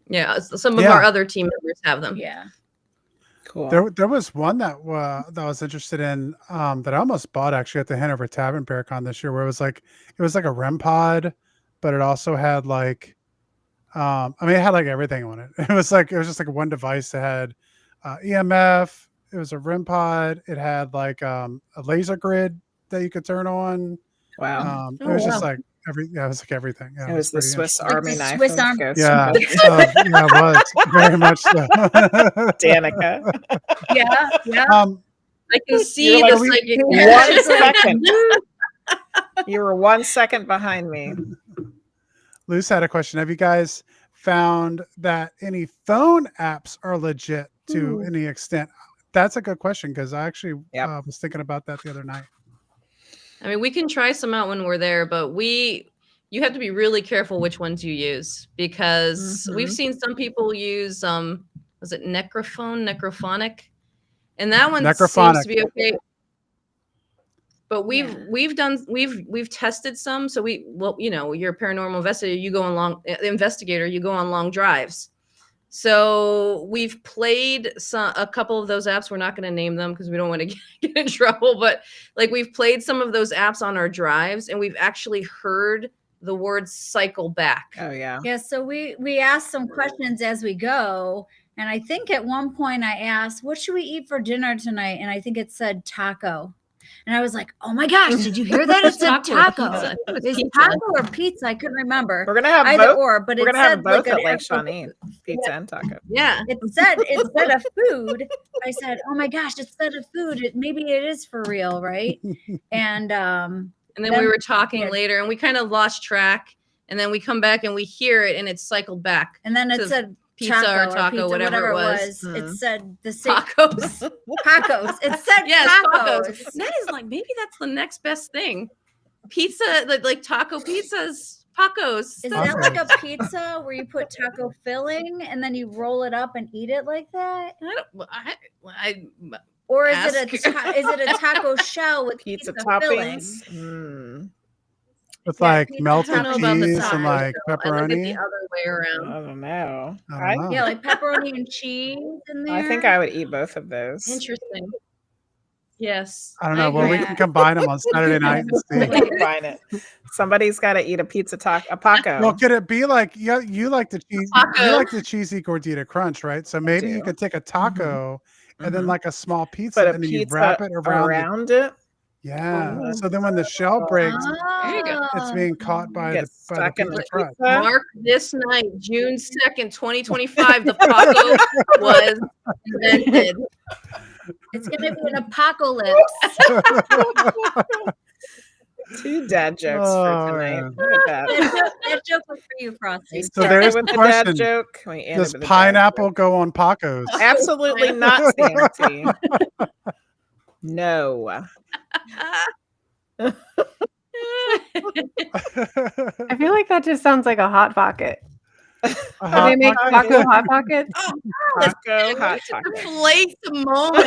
S5: Yeah, some of our other team members have them.
S6: Yeah.
S4: Cool.
S3: There was one that I was interested in that I almost bought actually at the Hanover Tavern Paracon this year, where it was like a REM pod, but it also had like it had like everything on it. It was just like one device that had EMF. It was a REM pod. It had like a laser grid that you could turn on.
S4: Wow.
S3: It was just like it was like everything. Yeah,
S4: it was the Swiss Army knife.
S6: Swiss Army.
S3: Yeah, it was very much so.
S4: Danica.
S6: Yeah.
S5: I can see
S4: like,
S5: the psychic.
S4: 1 second. You were 1 second behind me.
S3: Luce had a question. Have you guys found that any phone apps are legit to any extent? That's a good question, because I actually was thinking about that the other night.
S5: I mean, we can try some out when we're there, but you have to be really careful which ones you use, because we've seen some people use was it necrophonic, and that one seems to be okay. But we've tested some. So you're a paranormal investigator. You go on long drives. So we've played a couple of those apps. We're not going to name them because we don't want to get in trouble. But like we've played some of those apps on our drives, and we've actually heard the words cycle back.
S6: Oh yeah. Yeah. So we asked some questions as we go, and I think at one point I asked, "What should we eat for dinner tonight?" And I think it said taco. And I was like, oh my gosh, did you hear that? It said taco.
S5: Pizza.
S6: Is taco or pizza? I couldn't remember.
S8: We're gonna have
S6: either
S8: both.
S6: or, but
S8: We're
S6: it
S8: gonna have
S6: said
S8: both
S6: like
S8: at Lake Shawnee, pizza and taco.
S5: Yeah.
S6: it said a food. I said, oh my gosh, it said a food. Maybe it is for real, right? And
S5: then we were talking later, and we kind of lost track. And then we come back and we hear it, and it's cycled back.
S6: And then it said
S5: pizza or taco,
S6: pizza,
S5: whatever it was.
S6: It said the same
S5: Tacos.
S6: tacos. It said tacos.
S5: That is like, maybe that's the next best thing. Pizza, like taco pizzas, tacos.
S6: Is that like a pizza where you put taco filling and then you roll it up and eat it like that? Or is it a taco shell with pizza
S8: toppings?
S3: With like melted
S5: I don't know about the
S3: cheese and
S5: taco
S3: like
S5: shell. I look at
S3: pepperoni.
S5: the other way around.
S8: I don't know.
S3: I don't know.
S6: Yeah, like pepperoni and cheese in there.
S8: I think I would eat both of those.
S5: Interesting. Yes.
S3: I don't know. Well, we can combine them on Saturday night and see.
S8: Combine it. Somebody's got to eat a Paco.
S3: Well, could it be like you like the cheese?
S5: Taco.
S3: You like the cheesy gordita crunch, right? So maybe you could take a taco and then like a small pizza,
S8: Put a
S3: and then you
S8: pizza
S3: wrap it around
S8: it.
S3: Yeah. So then when the shell breaks,
S5: There you go.
S3: it's being caught by the
S8: Gets
S3: by
S8: stuck
S3: the
S8: in
S3: pizza
S8: the
S3: crust.
S8: pizza.
S5: Mark this night, June 2nd, 2025, the Paco was invented.
S6: It's gonna be an apocalypse.
S8: 2 dad jokes for tonight.
S3: man.
S8: Look at that.
S6: That joke was for you, Frosty.
S3: So
S8: Started
S3: there's
S8: with
S3: the
S8: the dad
S3: question.
S8: joke. We ended
S3: Does
S8: with a dad
S3: pineapple
S8: joke.
S3: go on Pacos?
S8: Absolutely not, Sanity. No.
S7: I feel like that just sounds like a hot pocket.
S3: A
S7: Do
S3: hot
S7: they make
S3: pocket?
S7: taco hot pockets?
S8: Taco, hot taco.
S5: Place a moment.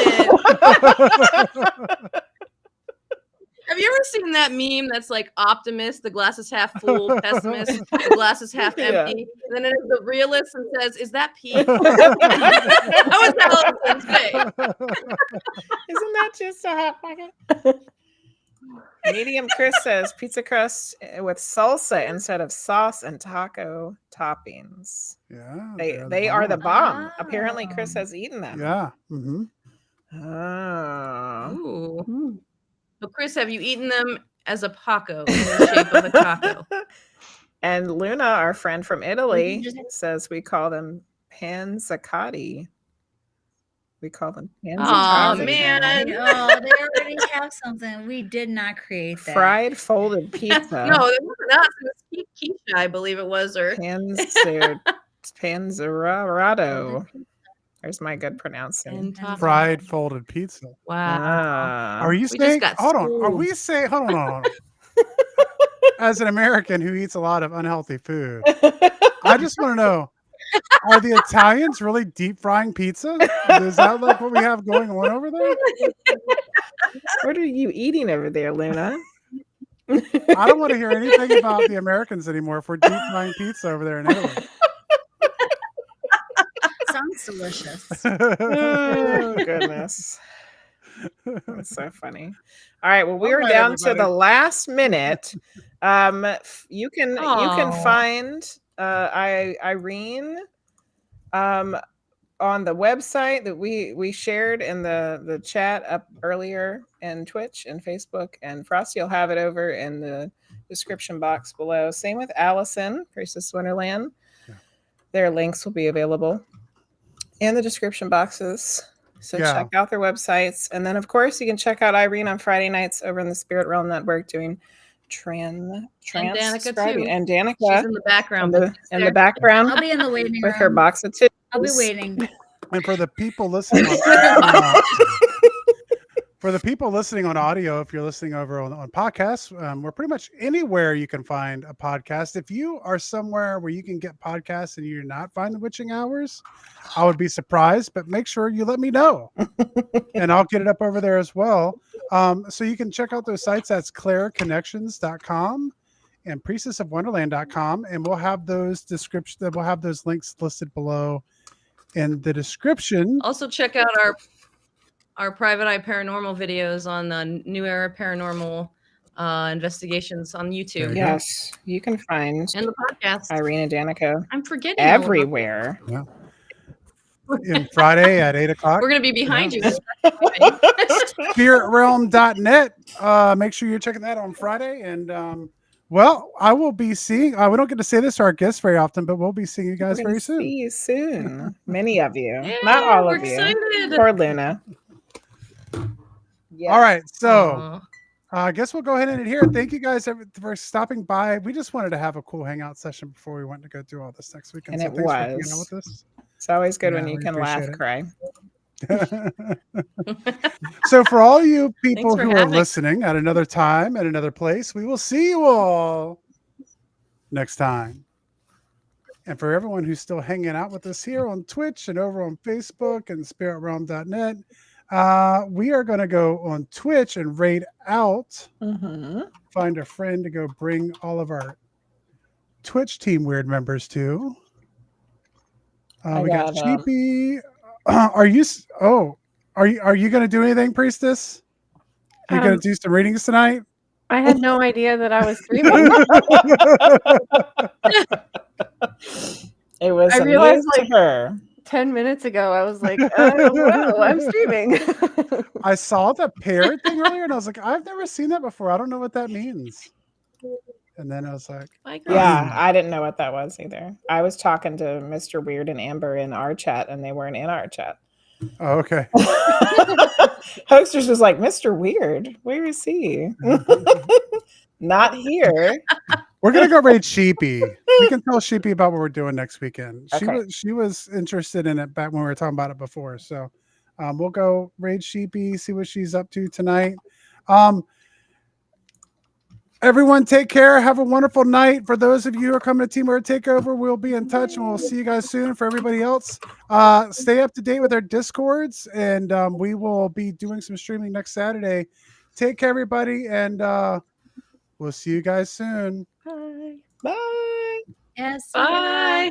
S5: Have you ever seen that meme that's like optimist, the glass is half full, pessimist, the glass is half empty, and then it is the realist and says, "Is that pizza?" That was Alyson's face.
S8: Isn't that just a hot pocket? Medium Chris says pizza crust with salsa instead of sauce and taco toppings.
S3: Yeah.
S8: They are the bomb. Apparently, Chris has eaten them.
S3: Yeah. Mm-hmm.
S8: Oh.
S5: Ooh. So, Chris, have you eaten them as a Paco in the shape of a taco?
S8: And Luna, our friend from Italy, says we call them panzacati. We call them panzacati.
S5: Oh, man.
S6: Oh, they already have something. We did not create that.
S8: Fried folded pizza.
S5: No, it wasn't us. It was Keisha, I believe it was. Or
S8: Panzerado. There's my good pronouncing.
S3: Fried folded pizza.
S5: Wow.
S3: Are you saying? Hold on. Are we saying? Hold on. As an American who eats a lot of unhealthy food, I just want to know: are the Italians really deep frying pizza? Is that like what we have going on over there?
S8: What are you eating over there, Luna?
S3: I don't want to hear anything about the Americans anymore if we're deep frying pizza over there in Italy.
S6: Sounds delicious.
S8: Oh, goodness. That's so funny. All right. Well, we are
S3: right,
S8: down to
S3: everybody.
S8: the last minute. You can find Irene on the website that we shared in the chat up earlier, and Twitch and Facebook, and Frosty will have it over in the description box below. Same with Alyson, Priestess Wonderland.
S3: Yeah.
S8: Their links will be available in the description boxes. So check out their websites. And then, of course, you can check out Irene on Friday nights over in the Spirit Realm Network doing transcribing. And Danica.
S5: She's in the background.
S8: In the background.
S6: I'll be in the waiting room.
S8: With her box of tissues.
S6: I'll be waiting.
S3: And for the people listening on audio, if you're listening over on podcasts, we're pretty much anywhere you can find a podcast. If you are somewhere where you can get podcasts and you do not find the witching hours, I would be surprised, but make sure you let me know and I'll get it up over there as well. So you can check out those sites. That's claireconnections.com and priestessofwonderland.com, and we'll have those links listed below in the description.
S5: Also, check out our Private Eye Paranormal videos on the New Era Paranormal investigations on YouTube.
S8: Yes, you can find
S5: and the podcast.
S8: Irene and Danica
S5: I'm forgetting
S8: everywhere.
S3: Yeah. in Friday at 8 o'clock.
S5: We're gonna be behind you.
S3: SpiritRealm.net. Make sure you're checking that on Friday. And well, I will be seeing. We don't get to say this to our guests very often, but we'll be seeing you guys very soon.
S4: See you soon. Many of you,
S5: Yeah,
S4: not all
S5: we're
S4: of you.
S5: excited.
S4: Poor Luna.
S3: All right, so I guess we'll go ahead and end here. Thank you guys for stopping by. We just wanted to have a cool hangout session before we went to go do all this next weekend.
S4: And
S3: so
S4: it
S3: thanks for hanging out
S4: was.
S3: with us.
S4: It's always good when
S3: Yeah,
S4: you
S3: we
S4: can laugh,
S3: appreciate
S4: cry.
S3: So for all you people
S5: Thanks for
S3: who are
S5: having-
S3: listening at another time, at another place, we will see you all next time. And for everyone who's still hanging out with us here on Twitch and over on Facebook and SpiritRealm.net, we are going to go on Twitch and raid out. Find a friend to go bring all of our Twitch Team Weird members to. We got Cheapy. Are you going to do anything, Priestess? Are you going to do some readings tonight?
S7: I had no idea that I was streaming.
S4: It was
S7: I realized
S4: like her
S7: 10 minutes ago. I was like, wow, I'm streaming.
S3: I saw the parrot thing earlier and I was like, I've never seen that before. I don't know what that means. And then I was like,
S4: yeah, I didn't know what that was either. I was talking to Mr. Weird and Amber in our chat and they weren't in our chat.
S3: Oh, okay.
S4: Hoaxers was like, Mr. Weird, where is he? Not here.
S3: We're gonna go raid Sheepy. We can tell Sheepy about what we're doing next weekend. She was interested in it back when we were talking about it before. So we'll go raid Sheepy, see what she's up to tonight. Everyone take care. Have a wonderful night. For those of you who are coming to Team Weird Takeover, we'll be in touch and we'll see you guys soon. For everybody else, stay up to date with our Discords and we will be doing some streaming next Saturday. Take care, everybody, and we'll see you guys soon.
S7: Bye.
S4: Bye.
S6: Yes.
S5: Bye.